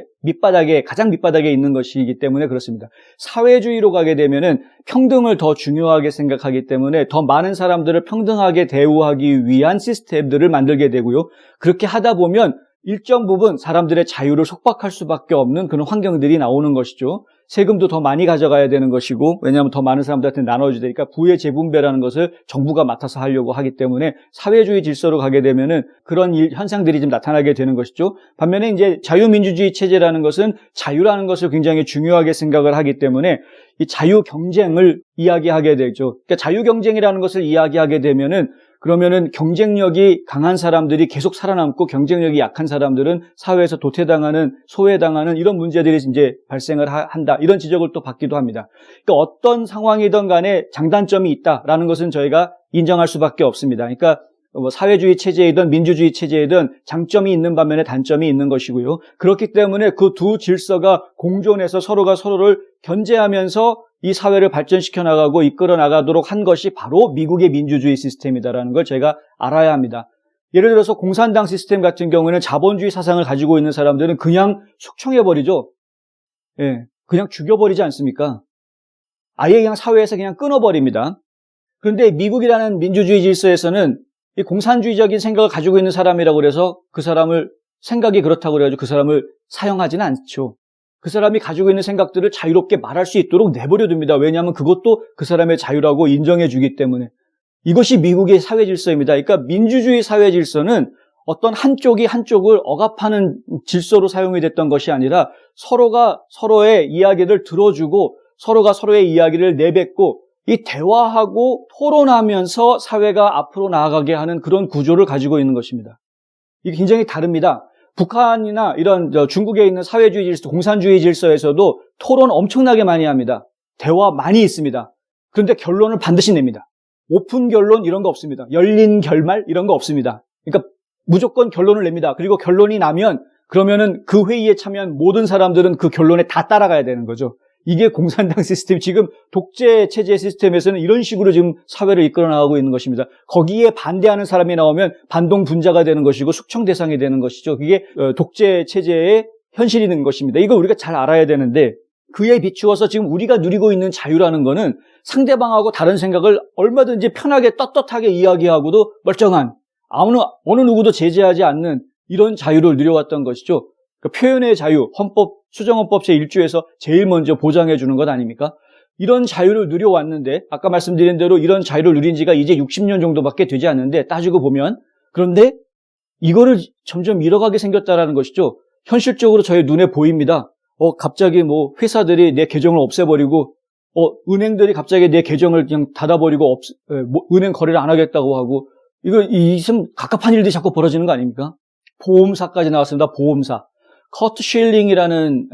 가장 밑바닥에 있는 것이기 때문에 그렇습니다. 사회주의로 가게 되면은 평등을 더 중요하게 생각하기 때문에 더 많은 사람들을 평등하게 대우하기 위한 시스템들을 만들게 되고요. 그렇게 하다 보면 일정 부분 사람들의 자유를 속박할 수밖에 없는 그런 환경들이 나오는 것이죠. 세금도 더 많이 가져가야 되는 것이고, 왜냐하면 더 많은 사람들한테 나눠줘야 되니까 부의 재분배라는 것을 정부가 맡아서 하려고 하기 때문에 사회주의 질서로 가게 되면은 그런 현상들이 좀 나타나게 되는 것이죠. 반면에 이제 자유민주주의 체제라는 것은 자유라는 것을 굉장히 중요하게 생각을 하기 때문에 이 자유 경쟁을 이야기하게 되죠. 그러니까 자유 경쟁이라는 것을 이야기하게 되면은 그러면은 경쟁력이 강한 사람들이 계속 살아남고 경쟁력이 약한 사람들은 사회에서 도태당하는, 소외당하는 이런 문제들이 이제 발생을 한다. 이런 지적을 또 받기도 합니다. 그러니까 어떤 상황이든 간에 장단점이 있다라는 것은 저희가 인정할 수밖에 없습니다. 그러니까 뭐 사회주의 체제이든 민주주의 체제이든 장점이 있는 반면에 단점이 있는 것이고요. 그렇기 때문에 그 두 질서가 공존해서 서로가 서로를 견제하면서 이 사회를 발전시켜 나가고 이끌어 나가도록 한 것이 바로 미국의 민주주의 시스템이다라는 걸 저희가 알아야 합니다. 예를 들어서 공산당 시스템 같은 경우에는 자본주의 사상을 가지고 있는 사람들은 그냥 숙청해버리죠. 예, 그냥 죽여버리지 않습니까? 아예 그냥 사회에서 그냥 끊어버립니다. 그런데 미국이라는 민주주의 질서에서는 이 공산주의적인 생각을 가지고 있는 사람이라고 그래서 그 사람을 생각이 그렇다고 그래가지고 그 사람을 사형하지는 않죠. 그 사람이 가지고 있는 생각들을 자유롭게 말할 수 있도록 내버려 둡니다. 왜냐하면 그것도 그 사람의 자유라고 인정해 주기 때문에. 이것이 미국의 사회 질서입니다. 그러니까 민주주의 사회 질서는 어떤 한쪽이 한쪽을 억압하는 질서로 사용이 됐던 것이 아니라 서로가 서로의 이야기를 들어주고 서로가 서로의 이야기를 내뱉고 이 대화하고 토론하면서 사회가 앞으로 나아가게 하는 그런 구조를 가지고 있는 것입니다. 이게 굉장히 다릅니다. 북한이나 이런 중국에 있는 사회주의 질서, 공산주의 질서에서도 토론 엄청나게 많이 합니다. 대화 많이 있습니다. 그런데 결론을 반드시 냅니다. 오픈 결론 이런 거 없습니다. 열린 결말 이런 거 없습니다. 그러니까 무조건 결론을 냅니다. 그리고 결론이 나면 그러면은 그 회의에 참여한 모든 사람들은 그 결론에 다 따라가야 되는 거죠. 이게 공산당 시스템, 지금 독재 체제 시스템에서는 이런 식으로 지금 사회를 이끌어 나가고 있는 것입니다. 거기에 반대하는 사람이 나오면 반동 분자가 되는 것이고 숙청 대상이 되는 것이죠. 그게 독재 체제의 현실이 되는 것입니다. 이거 우리가 잘 알아야 되는데 그에 비추어서 지금 우리가 누리고 있는 자유라는 거는 상대방하고 다른 생각을 얼마든지 편하게 떳떳하게 이야기하고도 멀쩡한 어느 누구도 제재하지 않는 이런 자유를 누려왔던 것이죠. 그러니까 표현의 자유, 수정헌법 제1조에서 제일 먼저 보장해 주는 것 아닙니까? 이런 자유를 누려왔는데 아까 말씀드린 대로 이런 자유를 누린 지가 이제 60년 정도밖에 되지 않는데 따지고 보면 그런데 이거를 점점 잃어가게 생겼다라는 것이죠. 현실적으로 저희 눈에 보입니다. 갑자기 뭐 회사들이 내 계정을 없애버리고 은행들이 갑자기 내 계정을 그냥 닫아버리고 은행 거래를 안 하겠다고 하고 이거 있으면 갑갑한 일들이 자꾸 벌어지는 거 아닙니까? 보험사까지 나왔습니다. 보험사. 커트 쉴링이라는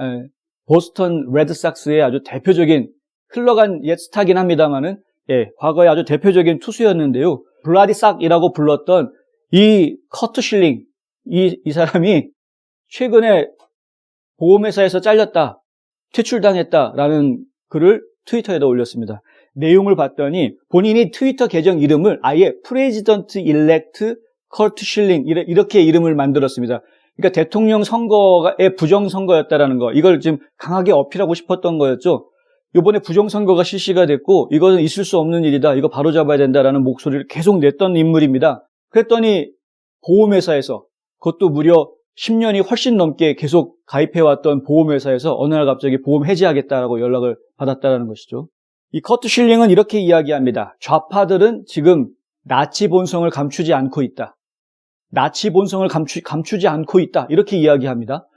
보스턴 레드삭스의 아주 대표적인 흘러간 옛 스타긴 합니다만은 과거에 아주 대표적인 투수였는데요. 블라디삭이라고 불렀던 이 커트 쉴링 이 사람이 최근에 보험회사에서 잘렸다, 퇴출당했다라는 글을 트위터에다 올렸습니다. 내용을 봤더니 본인이 트위터 계정 이름을 아예 프레지던트 일렉트 커트 쉴링 이렇게 이름을 만들었습니다. 그러니까 대통령 선거의 부정선거였다라는 거, 이걸 지금 강하게 어필하고 싶었던 거였죠. 이번에 부정선거가 실시가 됐고 이거는 있을 수 없는 일이다, 이거 바로잡아야 된다라는 목소리를 계속 냈던 인물입니다. 그랬더니 보험회사에서, 그것도 무려 10년이 훨씬 넘게 계속 가입해왔던 보험회사에서 어느 날 갑자기 보험 해지하겠다라고 연락을 받았다는 것이죠. 이 커트 쉴링은 이렇게 이야기합니다. 좌파들은 지금 나치 본성을 감추지 않고 있다. 나치 본성을 감추지 않고 있다. 이렇게 이야기합니다.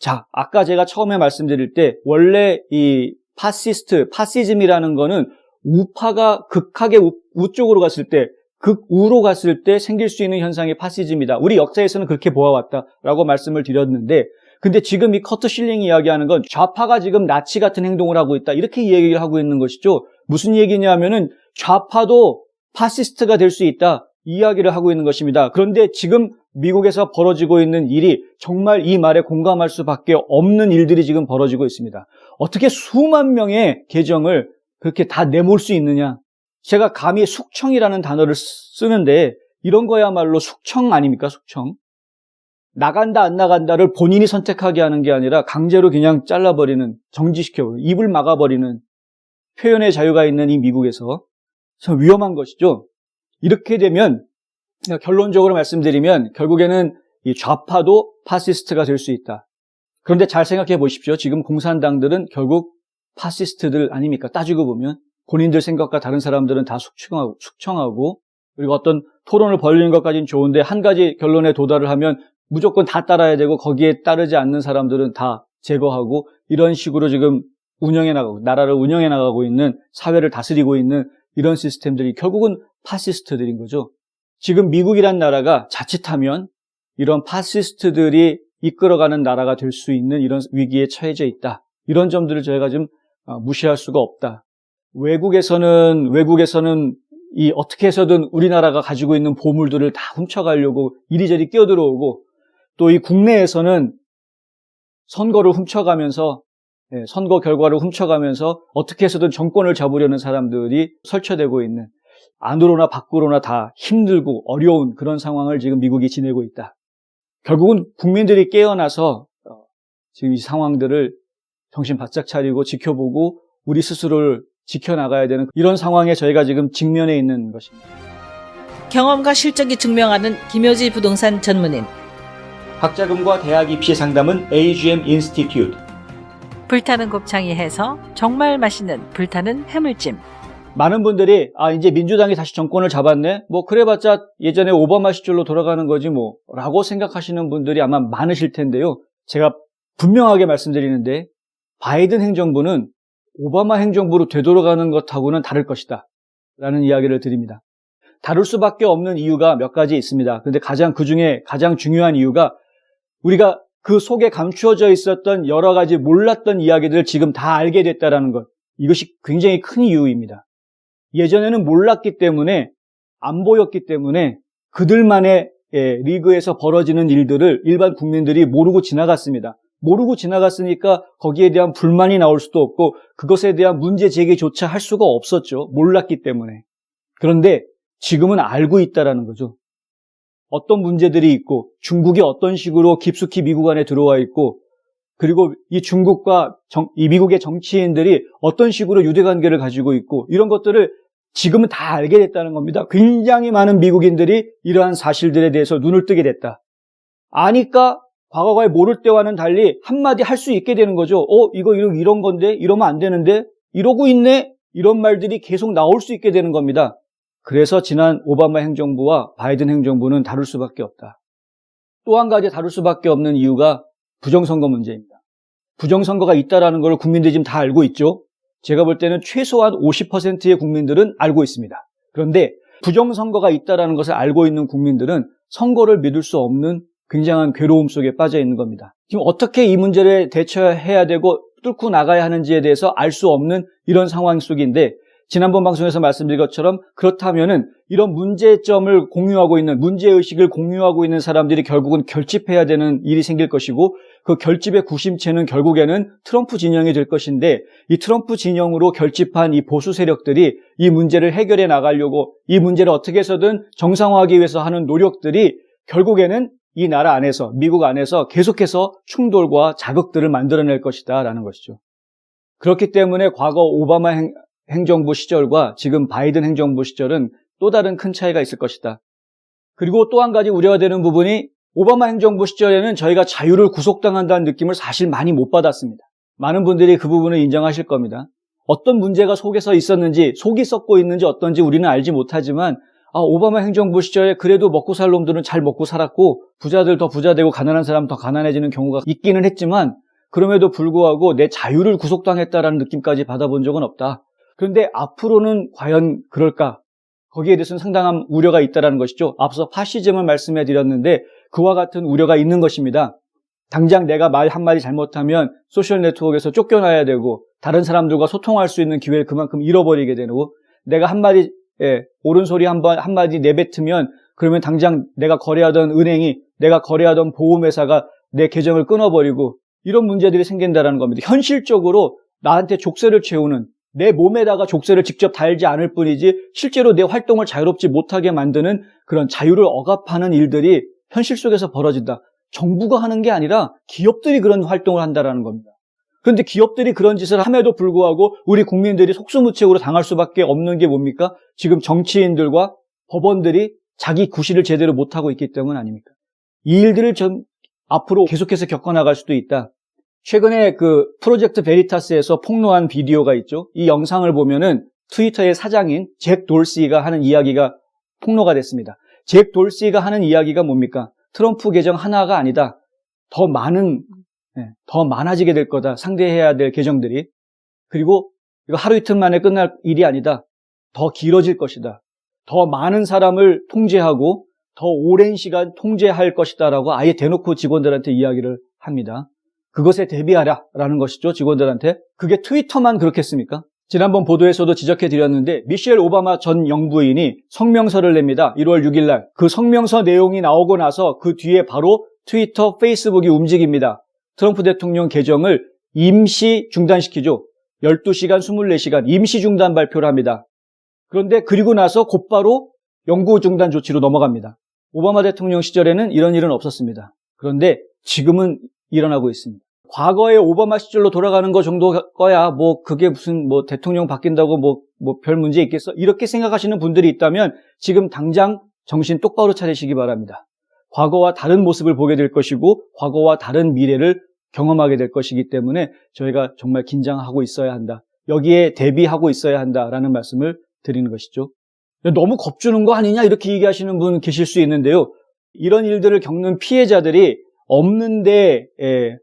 자, 아까 제가 처음에 말씀드릴 때 원래 이 파시즘이라는 거는 우파가 극하게 우쪽으로 갔을 때, 극우로 갔을 때 생길 수 있는 현상이 파시즘이다. 우리 역사에서는 그렇게 보아왔다라고 말씀을 드렸는데, 근데 지금 이 커트 쉴링이 이야기하는 건 좌파가 지금 나치 같은 행동을 하고 있다, 이렇게 얘기를 하고 있는 것이죠. 무슨 얘기냐면은 좌파도 파시스트가 될 수 있다, 이야기를 하고 있는 것입니다. 그런데 지금 미국에서 벌어지고 있는 일이 정말 이 말에 공감할 수밖에 없는 일들이 지금 벌어지고 있습니다. 어떻게 수만 명의 계정을 그렇게 다 내몰 수 있느냐. 제가 감히 숙청이라는 단어를 쓰는데 이런 거야말로 숙청 아닙니까? 숙청. 나간다 안 나간다를 본인이 선택하게 하는 게 아니라 강제로 그냥 잘라버리는, 정지시켜버리는, 입을 막아버리는 표현의 자유가 있는 이 미국에서 참 위험한 것이죠. 이렇게 되면 결론적으로 말씀드리면 결국에는 이 좌파도 파시스트가 될 수 있다. 그런데 잘 생각해 보십시오. 지금 공산당들은 결국 파시스트들 아닙니까? 따지고 보면 본인들 생각과 다른 사람들은 다 숙청하고 그리고 어떤 토론을 벌리는 것까지는 좋은데 한 가지 결론에 도달을 하면 무조건 다 따라야 되고 거기에 따르지 않는 사람들은 다 제거하고 이런 식으로 지금 나라를 운영해 나가고 있는, 사회를 다스리고 있는 이런 시스템들이 결국은 파시스트들인 거죠. 지금 미국이란 나라가 자칫하면 이런 파시스트들이 이끌어가는 나라가 될 수 있는 이런 위기에 처해져 있다. 이런 점들을 저희가 좀 무시할 수가 없다. 외국에서는 이 어떻게 해서든 우리나라가 가지고 있는 보물들을 다 훔쳐가려고 이리저리 끼어들어오고 또 이 국내에서는 선거를 훔쳐가면서 선거 결과를 훔쳐가면서 어떻게 해서든 정권을 잡으려는 사람들이 설쳐되고 있는 안으로나 밖으로나 다 힘들고 어려운 그런 상황을 지금 미국이 지내고 있다. 결국은 국민들이 깨어나서 지금 이 상황들을 정신 바짝 차리고 지켜보고 우리 스스로를 지켜나가야 되는 이런 상황에 저희가 지금 직면해 있는 것입니다. 경험과 실적이 증명하는 김효지 부동산 전문인. 학자금과 대학 입시 상담은 AGM 인스티튜트. 불타는 곱창이 해서 정말 맛있는 불타는 해물찜. 많은 분들이 이제 민주당이 다시 정권을 잡았네. 뭐 그래봤자 예전에 오바마 시절로 돌아가는 거지 뭐 라고 생각하시는 분들이 아마 많으실 텐데요. 제가 분명하게 말씀드리는데 바이든 행정부는 오바마 행정부로 되돌아가는 것하고는 다를 것이다 라는 이야기를 드립니다. 다를 수밖에 없는 이유가 몇 가지 있습니다. 그런데 그중에 가장 중요한 이유가 우리가 그 속에 감추어져 있었던 여러 가지 몰랐던 이야기들을 지금 다 알게 됐다는 것. 이것이 굉장히 큰 이유입니다. 예전에는 몰랐기 때문에 안 보였기 때문에 그들만의 리그에서 벌어지는 일들을 일반 국민들이 모르고 지나갔습니다. 모르고 지나갔으니까 거기에 대한 불만이 나올 수도 없고 그것에 대한 문제 제기조차 할 수가 없었죠. 몰랐기 때문에. 그런데 지금은 알고 있다는 거죠. 어떤 문제들이 있고 중국이 어떤 식으로 깊숙이 미국 안에 들어와 있고 그리고 이 중국과 이 미국의 정치인들이 어떤 식으로 유대관계를 가지고 있고 이런 것들을 지금은 다 알게 됐다는 겁니다. 굉장히 많은 미국인들이 이러한 사실들에 대해서 눈을 뜨게 됐다. 아니까 과거에 모를 때와는 달리 한마디 할 수 있게 되는 거죠. 이거 이런 건데 이러면 안 되는데 이러고 있네 이런 말들이 계속 나올 수 있게 되는 겁니다. 그래서 지난 오바마 행정부와 바이든 행정부는 다를 수밖에 없다. 또 한 가지 다를 수밖에 없는 이유가 부정선거 문제입니다. 부정선거가 있다는 걸 국민들이 지금 다 알고 있죠. 제가 볼 때는 최소한 50%의 국민들은 알고 있습니다. 그런데 부정선거가 있다는 것을 알고 있는 국민들은 선거를 믿을 수 없는 굉장한 괴로움 속에 빠져 있는 겁니다. 지금 어떻게 이 문제를 대처해야 되고 뚫고 나가야 하는지에 대해서 알 수 없는 이런 상황 속인데 지난번 방송에서 말씀드린 것처럼 그렇다면은 이런 문제점을 공유하고 있는 문제의식을 공유하고 있는 사람들이 결국은 결집해야 되는 일이 생길 것이고 그 결집의 구심체는 결국에는 트럼프 진영이 될 것인데 이 트럼프 진영으로 결집한 이 보수 세력들이 이 문제를 해결해 나가려고 이 문제를 어떻게 해서든 정상화하기 위해서 하는 노력들이 결국에는 이 나라 안에서 미국 안에서 계속해서 충돌과 자극들을 만들어낼 것이다 라는 것이죠. 그렇기 때문에 과거 오바마 행정부 시절과 지금 바이든 행정부 시절은 또 다른 큰 차이가 있을 것이다. 그리고 또 한 가지 우려가 되는 부분이 오바마 행정부 시절에는 저희가 자유를 구속당한다는 느낌을 사실 많이 못 받았습니다. 많은 분들이 그 부분을 인정하실 겁니다. 어떤 문제가 속에서 있었는지, 속이 썩고 있는지 어떤지 우리는 알지 못하지만 오바마 행정부 시절에 그래도 먹고 살 놈들은 잘 먹고 살았고 부자들 더 부자 되고 가난한 사람 더 가난해지는 경우가 있기는 했지만 그럼에도 불구하고 내 자유를 구속당했다라는 느낌까지 받아본 적은 없다. 그런데 앞으로는 과연 그럴까? 거기에 대해서는 상당한 우려가 있다는 것이죠. 앞서 파시즘을 말씀해 드렸는데 그와 같은 우려가 있는 것입니다. 당장 내가 말 한마디 잘못하면 소셜 네트워크에서 쫓겨나야 되고 다른 사람들과 소통할 수 있는 기회를 그만큼 잃어버리게 되고 내가 한마디 옳은 소리 한마디 내뱉으면 그러면 당장 내가 거래하던 은행이 내가 거래하던 보험회사가 내 계정을 끊어버리고 이런 문제들이 생긴다는 겁니다. 현실적으로 나한테 족쇄를 채우는 내 몸에다가 족쇄를 직접 달지 않을 뿐이지 실제로 내 활동을 자유롭지 못하게 만드는 그런 자유를 억압하는 일들이 현실 속에서 벌어진다. 정부가 하는 게 아니라 기업들이 그런 활동을 한다는 겁니다. 그런데 기업들이 그런 짓을 함에도 불구하고 우리 국민들이 속수무책으로 당할 수밖에 없는 게 뭡니까? 지금 정치인들과 법원들이 자기 구실을 제대로 못하고 있기 때문 아닙니까? 이 일들을 좀 앞으로 계속해서 겪어나갈 수도 있다. 최근에 그 프로젝트 베리타스에서 폭로한 비디오가 있죠. 이 영상을 보면은 트위터의 사장인 잭 돌시가 하는 이야기가 폭로가 됐습니다. 잭 돌시가 하는 이야기가 뭡니까? 트럼프 계정 하나가 아니다. 더 많아지게 될 거다. 상대해야 될 계정들이. 그리고 이거 하루 이틀 만에 끝날 일이 아니다. 더 길어질 것이다. 더 많은 사람을 통제하고 더 오랜 시간 통제할 것이다라고 아예 대놓고 직원들한테 이야기를 합니다. 그것에 대비하라 라는 것이죠. 직원들한테. 그게 트위터만 그렇겠습니까? 지난번 보도에서도 지적해 드렸는데 미셸 오바마 전 영부인이 성명서를 냅니다. 1월 6일 날. 그 성명서 내용이 나오고 나서 그 뒤에 바로 트위터, 페이스북이 움직입니다. 트럼프 대통령 계정을 임시 중단시키죠. 12시간, 24시간 임시 중단 발표를 합니다. 그런데 그리고 나서 곧바로 영구 중단 조치로 넘어갑니다. 오바마 대통령 시절에는 이런 일은 없었습니다. 그런데 지금은 일어나고 있습니다. 과거의 오바마 시절로 돌아가는 거 정도 거야. 뭐 그게 무슨 뭐 대통령 바뀐다고 뭐 별 문제 있겠어? 이렇게 생각하시는 분들이 있다면 지금 당장 정신 똑바로 차리시기 바랍니다. 과거와 다른 모습을 보게 될 것이고 과거와 다른 미래를 경험하게 될 것이기 때문에 저희가 정말 긴장하고 있어야 한다. 여기에 대비하고 있어야 한다라는 말씀을 드리는 것이죠. 너무 겁주는 거 아니냐 이렇게 얘기하시는 분 계실 수 있는데요. 이런 일들을 겪는 피해자들이 없는데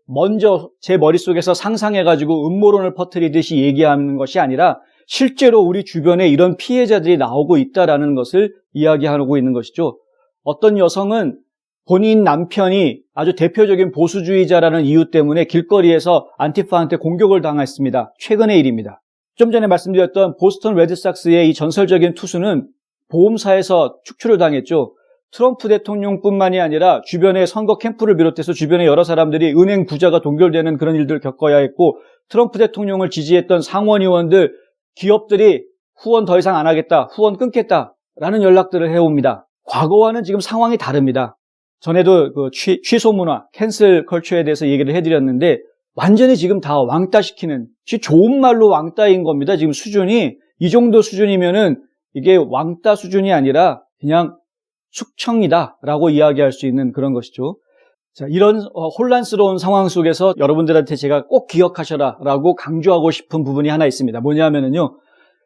먼저 제 머릿속에서 상상해가지고 음모론을 퍼뜨리듯이 얘기하는 것이 아니라 실제로 우리 주변에 이런 피해자들이 나오고 있다라는 것을 이야기하고 있는 것이죠. 어떤 여성은 본인 남편이 아주 대표적인 보수주의자라는 이유 때문에 길거리에서 안티파한테 공격을 당했습니다. 최근의 일입니다. 좀 전에 말씀드렸던 보스턴 레드삭스의 이 전설적인 투수는 보험사에서 축출을 당했죠. 트럼프 대통령뿐만이 아니라 주변의 선거 캠프를 비롯해서 주변의 여러 사람들이 은행 부자가 동결되는 그런 일들을 겪어야 했고 트럼프 대통령을 지지했던 상원의원들, 기업들이 후원 더 이상 안 하겠다, 후원 끊겠다라는 연락들을 해옵니다. 과거와는 지금 상황이 다릅니다. 전에도 그 취소 문화, 캔슬 컬처에 대해서 얘기를 해드렸는데 완전히 지금 다 왕따시키는, 좋은 말로 왕따인 겁니다. 지금 수준이 이 정도 수준이면은 이게 왕따 수준이 아니라 그냥 숙청이다라고 이야기할 수 있는 그런 것이죠. 자, 이런 혼란스러운 상황 속에서 여러분들한테 제가 꼭 기억하셔라라고 강조하고 싶은 부분이 하나 있습니다. 뭐냐면은요.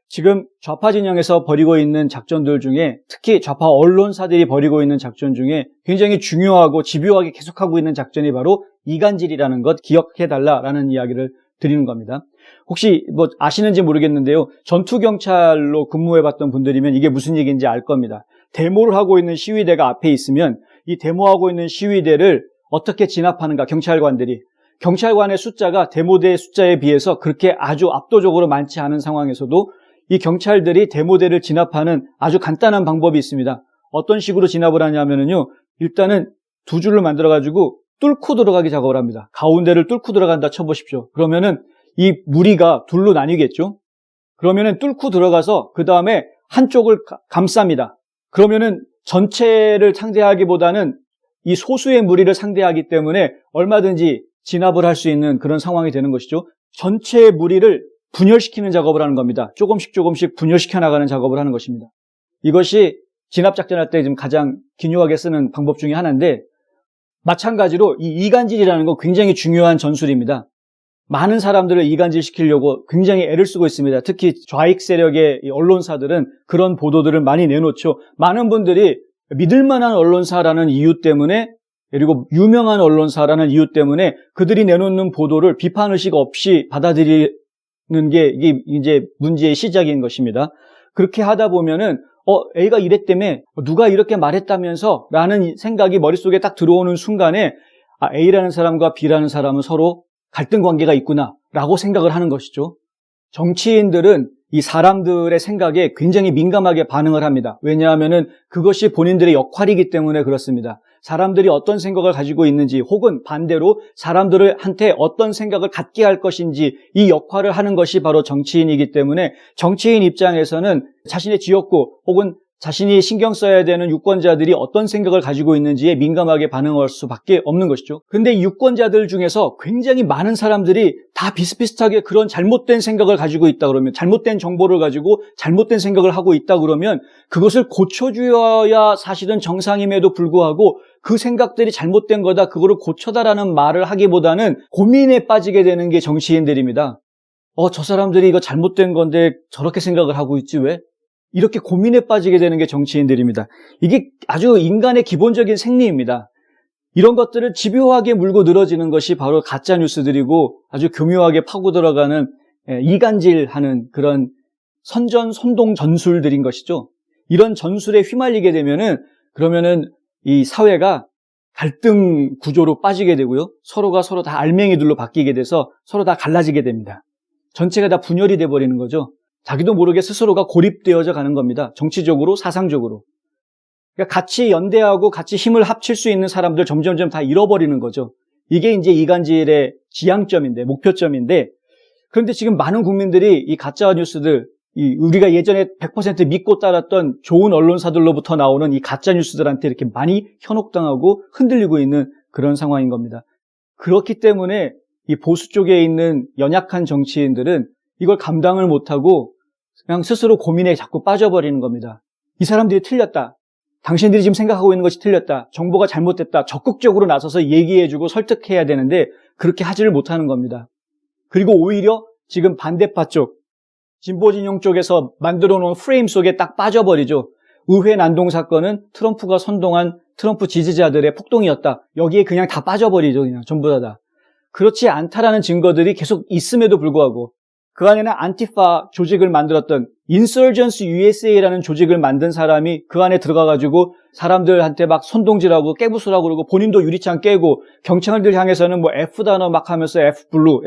지금 좌파 진영에서 벌이고 있는 작전들 중에 특히 좌파 언론사들이 벌이고 있는 작전 중에 굉장히 중요하고 집요하게 계속하고 있는 작전이 바로 이간질이라는 것 기억해달라라는 이야기를 드리는 겁니다. 혹시 뭐 아시는지 모르겠는데요. 전투경찰로 근무해봤던 분들이면 이게 무슨 얘기인지 알 겁니다. 데모를 하고 있는 시위대가 앞에 있으면 이 데모하고 있는 시위대를 어떻게 진압하는가, 경찰관들이. 경찰관의 숫자가 데모대의 숫자에 비해서 그렇게 아주 압도적으로 많지 않은 상황에서도 이 경찰들이 데모대를 진압하는 아주 간단한 방법이 있습니다. 어떤 식으로 진압을 하냐면요. 일단은 두 줄로 만들어가지고 뚫고 들어가기 작업을 합니다. 가운데를 뚫고 들어간다 쳐보십시오. 그러면은 이 무리가 둘로 나뉘겠죠. 그러면은 뚫고 들어가서 그 다음에 한쪽을 감쌉니다. 그러면은 전체를 상대하기보다는 이 소수의 무리를 상대하기 때문에 얼마든지 진압을 할 수 있는 그런 상황이 되는 것이죠. 전체의 무리를 분열시키는 작업을 하는 겁니다. 조금씩 분열시켜 나가는 작업을 하는 것입니다. 이것이 진압작전할 때 지금 가장 기묘하게 쓰는 방법 중에 하나인데 마찬가지로 이 이간질이라는 거 굉장히 중요한 전술입니다. 많은 사람들을 이간질시키려고 굉장히 애를 쓰고 있습니다. 특히 좌익 세력의 언론사들은 그런 보도들을 많이 내놓죠. 많은 분들이 믿을 만한 언론사라는 이유 때문에 그리고 유명한 언론사라는 이유 때문에 그들이 내놓는 보도를 비판의식 없이 받아들이는 게 이게 이제 문제의 시작인 것입니다. 그렇게 하다 보면은 A가 이랬다며 누가 이렇게 말했다면서 라는 생각이 머릿속에 딱 들어오는 순간에 A라는 사람과 B라는 사람은 서로 갈등 관계가 있구나 라고 생각을 하는 것이죠. 정치인들은 이 사람들의 생각에 굉장히 민감하게 반응을 합니다. 왜냐하면은 그것이 본인들의 역할이기 때문에 그렇습니다. 사람들이 어떤 생각을 가지고 있는지 혹은 반대로 사람들한테 어떤 생각을 갖게 할 것인지 이 역할을 하는 것이 바로 정치인이기 때문에 정치인 입장에서는 자신의 지역구 혹은 자신이 신경 써야 되는 유권자들이 어떤 생각을 가지고 있는지에 민감하게 반응할 수밖에 없는 것이죠. 그런데 이 유권자들 중에서 굉장히 많은 사람들이 다 비슷비슷하게 그런 잘못된 생각을 가지고 있다 그러면, 잘못된 정보를 가지고 잘못된 생각을 하고 있다 그러면 그것을 고쳐주어야 사실은 정상임에도 불구하고 그 생각들이 잘못된 거다, 그거를 고쳐다라는 말을 하기보다는 고민에 빠지게 되는 게 정치인들입니다. 저 사람들이 이거 잘못된 건데 저렇게 생각을 하고 있지 왜? 이렇게 고민에 빠지게 되는 게 정치인들입니다. 이게 아주 인간의 기본적인 생리입니다. 이런 것들을 집요하게 물고 늘어지는 것이 바로 가짜 뉴스들이고 아주 교묘하게 파고 들어가는 이간질하는 그런 선동 전술들인 것이죠. 이런 전술에 휘말리게 되면은 그러면은 이 사회가 갈등 구조로 빠지게 되고요. 서로가 서로 다 알맹이들로 바뀌게 돼서 서로 다 갈라지게 됩니다. 전체가 다 분열이 돼 버리는 거죠. 자기도 모르게 스스로가 고립되어져 가는 겁니다. 정치적으로, 사상적으로. 그러니까 같이 연대하고 같이 힘을 합칠 수 있는 사람들 점점점 다 잃어버리는 거죠. 이게 이제 이간질의 지향점인데, 목표점인데, 그런데 지금 많은 국민들이 이 가짜 뉴스들, 우리가 예전에 100% 믿고 따랐던 좋은 언론사들로부터 나오는 이 가짜 뉴스들한테 이렇게 많이 현혹당하고 흔들리고 있는 그런 상황인 겁니다. 그렇기 때문에 이 보수 쪽에 있는 연약한 정치인들은 이걸 감당을 못하고 그냥 스스로 고민에 자꾸 빠져버리는 겁니다. 이 사람들이 틀렸다. 당신들이 지금 생각하고 있는 것이 틀렸다. 정보가 잘못됐다. 적극적으로 나서서 얘기해주고 설득해야 되는데 그렇게 하지를 못하는 겁니다. 그리고 오히려 지금 반대파 쪽, 진보진영 쪽에서 만들어 놓은 프레임 속에 딱 빠져버리죠. 의회 난동 사건은 트럼프가 선동한 트럼프 지지자들의 폭동이었다. 여기에 그냥 다 빠져버리죠. 그냥 전부 다. 그렇지 않다라는 증거들이 계속 있음에도 불구하고 그 안에는 안티파 조직을 만들었던 Insurgents USA라는 조직을 만든 사람이 그 안에 들어가가지고 사람들한테 막 선동질하고 깨부수라고 그러고 본인도 유리창 깨고 경찰들 향해서는 뭐 F 단어 막 하면서 F 블루,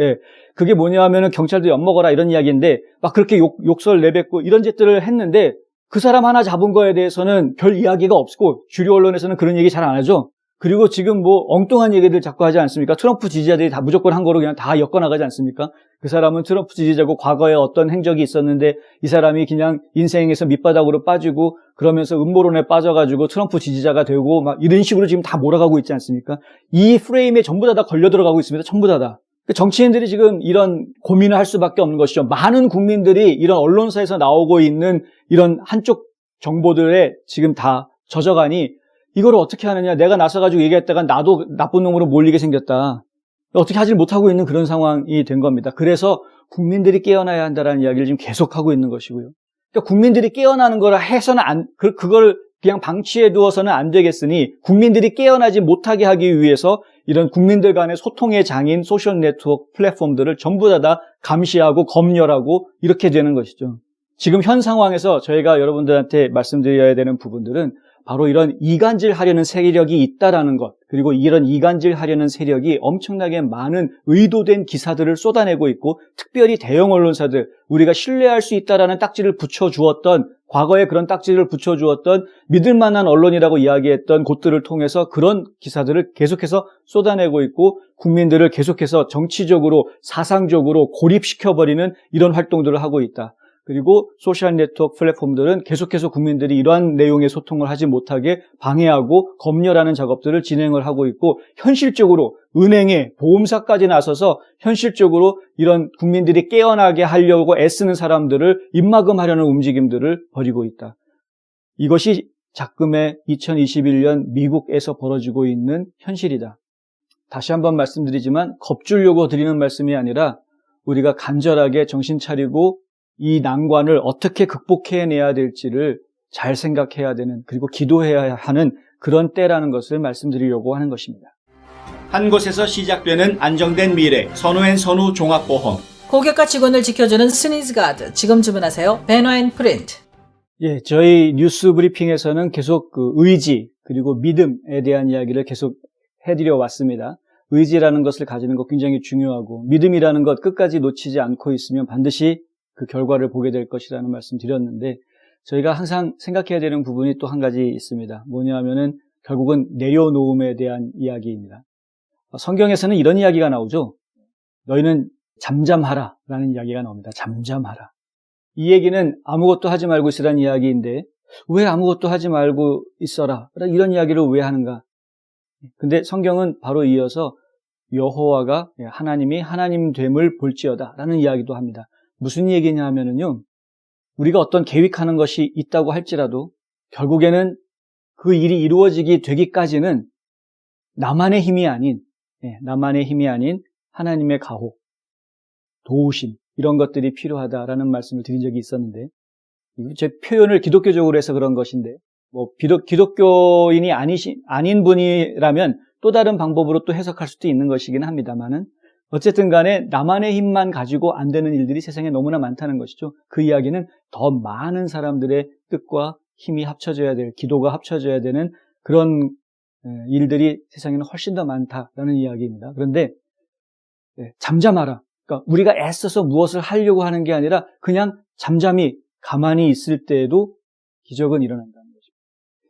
그게 뭐냐 하면은 경찰들 엿먹어라 이런 이야기인데 막 그렇게 욕설 내뱉고 이런 짓들을 했는데 그 사람 하나 잡은 거에 대해서는 별 이야기가 없고 주류 언론에서는 그런 얘기 잘 안 하죠. 그리고 지금 뭐 엉뚱한 얘기들 자꾸 하지 않습니까? 트럼프 지지자들이 다 무조건 한 거로 그냥 다 엮어나가지 않습니까? 그 사람은 트럼프 지지자고 과거에 어떤 행적이 있었는데 이 사람이 그냥 인생에서 밑바닥으로 빠지고 그러면서 음모론에 빠져가지고 트럼프 지지자가 되고 막 이런 식으로 지금 다 몰아가고 있지 않습니까? 이 프레임에 전부 다 걸려 들어가고 있습니다. 전부 다. 정치인들이 지금 이런 고민을 할 수밖에 없는 것이죠. 많은 국민들이 이런 언론사에서 나오고 있는 이런 한쪽 정보들에 지금 다 젖어가니 이걸 어떻게 하느냐. 내가 나서가지고 얘기했다가 나도 나쁜 놈으로 몰리게 생겼다. 어떻게 하질 못하고 있는 그런 상황이 된 겁니다. 그래서 국민들이 깨어나야 한다는 이야기를 지금 계속하고 있는 것이고요. 그러니까 국민들이 깨어나는 거라 해서는 그걸 그냥 방치해 두어서는 안 되겠으니 국민들이 깨어나지 못하게 하기 위해서 이런 국민들 간의 소통의 장인 소셜 네트워크 플랫폼들을 전부 다 감시하고 검열하고 이렇게 되는 것이죠. 지금 현 상황에서 저희가 여러분들한테 말씀드려야 되는 부분들은 바로 이런 이간질하려는 세력이 있다라는 것, 그리고 이런 이간질하려는 세력이 엄청나게 많은 의도된 기사들을 쏟아내고 있고 특별히 대형 언론사들, 우리가 신뢰할 수 있다라는 딱지를 붙여주었던, 과거에 그런 딱지를 붙여주었던 믿을 만한 언론이라고 이야기했던 곳들을 통해서 그런 기사들을 계속해서 쏟아내고 있고 국민들을 계속해서 정치적으로, 사상적으로 고립시켜버리는 이런 활동들을 하고 있다. 그리고 소셜 네트워크 플랫폼들은 계속해서 국민들이 이러한 내용의 소통을 하지 못하게 방해하고 검열하는 작업들을 진행을 하고 있고 현실적으로 은행에 보험사까지 나서서 현실적으로 이런 국민들이 깨어나게 하려고 애쓰는 사람들을 입막음하려는 움직임들을 벌이고 있다. 이것이 작금의 2021년 미국에서 벌어지고 있는 현실이다. 다시 한번 말씀드리지만 겁주려고 드리는 말씀이 아니라 우리가 간절하게 정신 차리고 이 난관을 어떻게 극복해내야 될지를 잘 생각해야 되는, 그리고 기도해야 하는 그런 때라는 것을 말씀드리려고 하는 것입니다. 한 곳에서 시작되는 안정된 미래, 선우앤 선우 종합보험. 고객과 직원을 지켜주는 스니즈가드. 지금 주문하세요. 베너앤프린트. 예, 저희 뉴스 브리핑에서는 계속 그 의지 그리고 믿음에 대한 이야기를 계속 해드려 왔습니다. 의지라는 것을 가지는 것 굉장히 중요하고 믿음이라는 것 끝까지 놓치지 않고 있으면 반드시 그 결과를 보게 될 것이라는 말씀 드렸는데 저희가 항상 생각해야 되는 부분이 또 한 가지 있습니다. 뭐냐 하면은 결국은 내려놓음에 대한 이야기입니다. 성경에서는 이런 이야기가 나오죠. 너희는 잠잠하라 라는 이야기가 나옵니다. 잠잠하라. 이 얘기는 아무것도 하지 말고 있으라는 이야기인데 왜 아무것도 하지 말고 있어라 이런 이야기를 왜 하는가? 근데 성경은 바로 이어서 여호와가 하나님이 하나님 됨을 볼지어다 라는 이야기도 합니다. 무슨 얘기냐 하면은요, 우리가 어떤 계획하는 것이 있다고 할지라도 결국에는 그 일이 이루어지게 되기까지는 나만의 힘이 아닌 하나님의 가호, 도우심 이런 것들이 필요하다라는 말씀을 드린 적이 있었는데, 제 표현을 기독교적으로 해서 그런 것인데, 뭐 기독교인이 아닌 분이라면 또 다른 방법으로 또 해석할 수도 있는 것이긴 합니다만은, 어쨌든 간에 나만의 힘만 가지고 안 되는 일들이 세상에 너무나 많다는 것이죠. 그 이야기는 더 많은 사람들의 뜻과 힘이 합쳐져야 될, 기도가 합쳐져야 되는 그런 일들이 세상에는 훨씬 더 많다라는 이야기입니다. 그런데 잠잠하라. 그러니까 우리가 애써서 무엇을 하려고 하는 게 아니라 그냥 잠잠히 가만히 있을 때에도 기적은 일어난다는 거죠.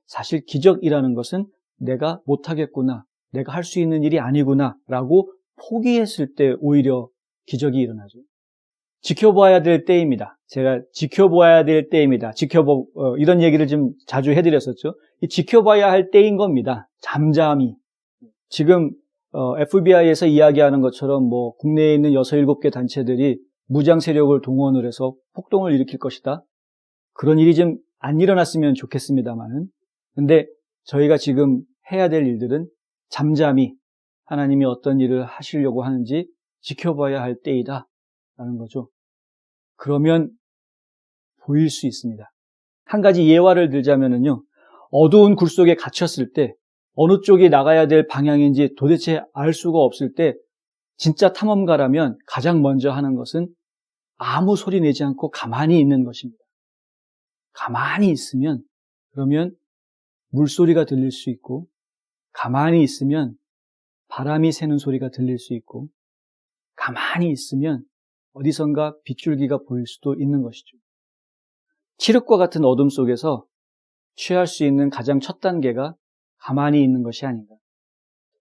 사실 기적이라는 것은 내가 못하겠구나, 내가 할 수 있는 일이 아니구나 라고 포기했을 때 오히려 기적이 일어나죠. 지켜봐야 될 때입니다. 제가 지켜봐야 될 때입니다. 이런 얘기를 좀 자주 해드렸었죠. 이 지켜봐야 할 때인 겁니다. 잠잠히. 지금 FBI에서 이야기하는 것처럼 뭐 국내에 있는 6, 7개 단체들이 무장 세력을 동원을 해서 폭동을 일으킬 것이다. 그런 일이 좀 안 일어났으면 좋겠습니다만은. 근데 저희가 지금 해야 될 일들은 잠잠히 하나님이 어떤 일을 하시려고 하는지 지켜봐야 할 때이다 라는 거죠. 그러면 보일 수 있습니다. 한 가지 예화를 들자면은요, 어두운 굴 속에 갇혔을 때 어느 쪽이 나가야 될 방향인지 도대체 알 수가 없을 때 진짜 탐험가라면 가장 먼저 하는 것은 아무 소리 내지 않고 가만히 있는 것입니다. 가만히 있으면, 그러면 물소리가 들릴 수 있고, 가만히 있으면 바람이 새는 소리가 들릴 수 있고, 가만히 있으면 어디선가 빗줄기가 보일 수도 있는 것이죠. 칠흑과 같은 어둠 속에서 취할 수 있는 가장 첫 단계가 가만히 있는 것이 아닌가.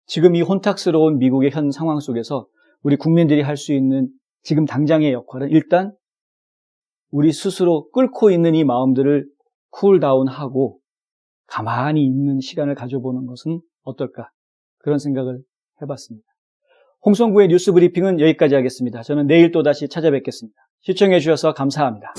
지금 이 혼탁스러운 미국의 현 상황 속에서 우리 국민들이 할 수 있는 지금 당장의 역할은 일단 우리 스스로 끓고 있는 이 마음들을 쿨다운하고 가만히 있는 시간을 가져보는 것은 어떨까? 그런 생각을 해봤습니다. 홍성구의 뉴스 브리핑은 여기까지 하겠습니다. 저는 내일 또다시 찾아뵙겠습니다. 시청해 주셔서 감사합니다.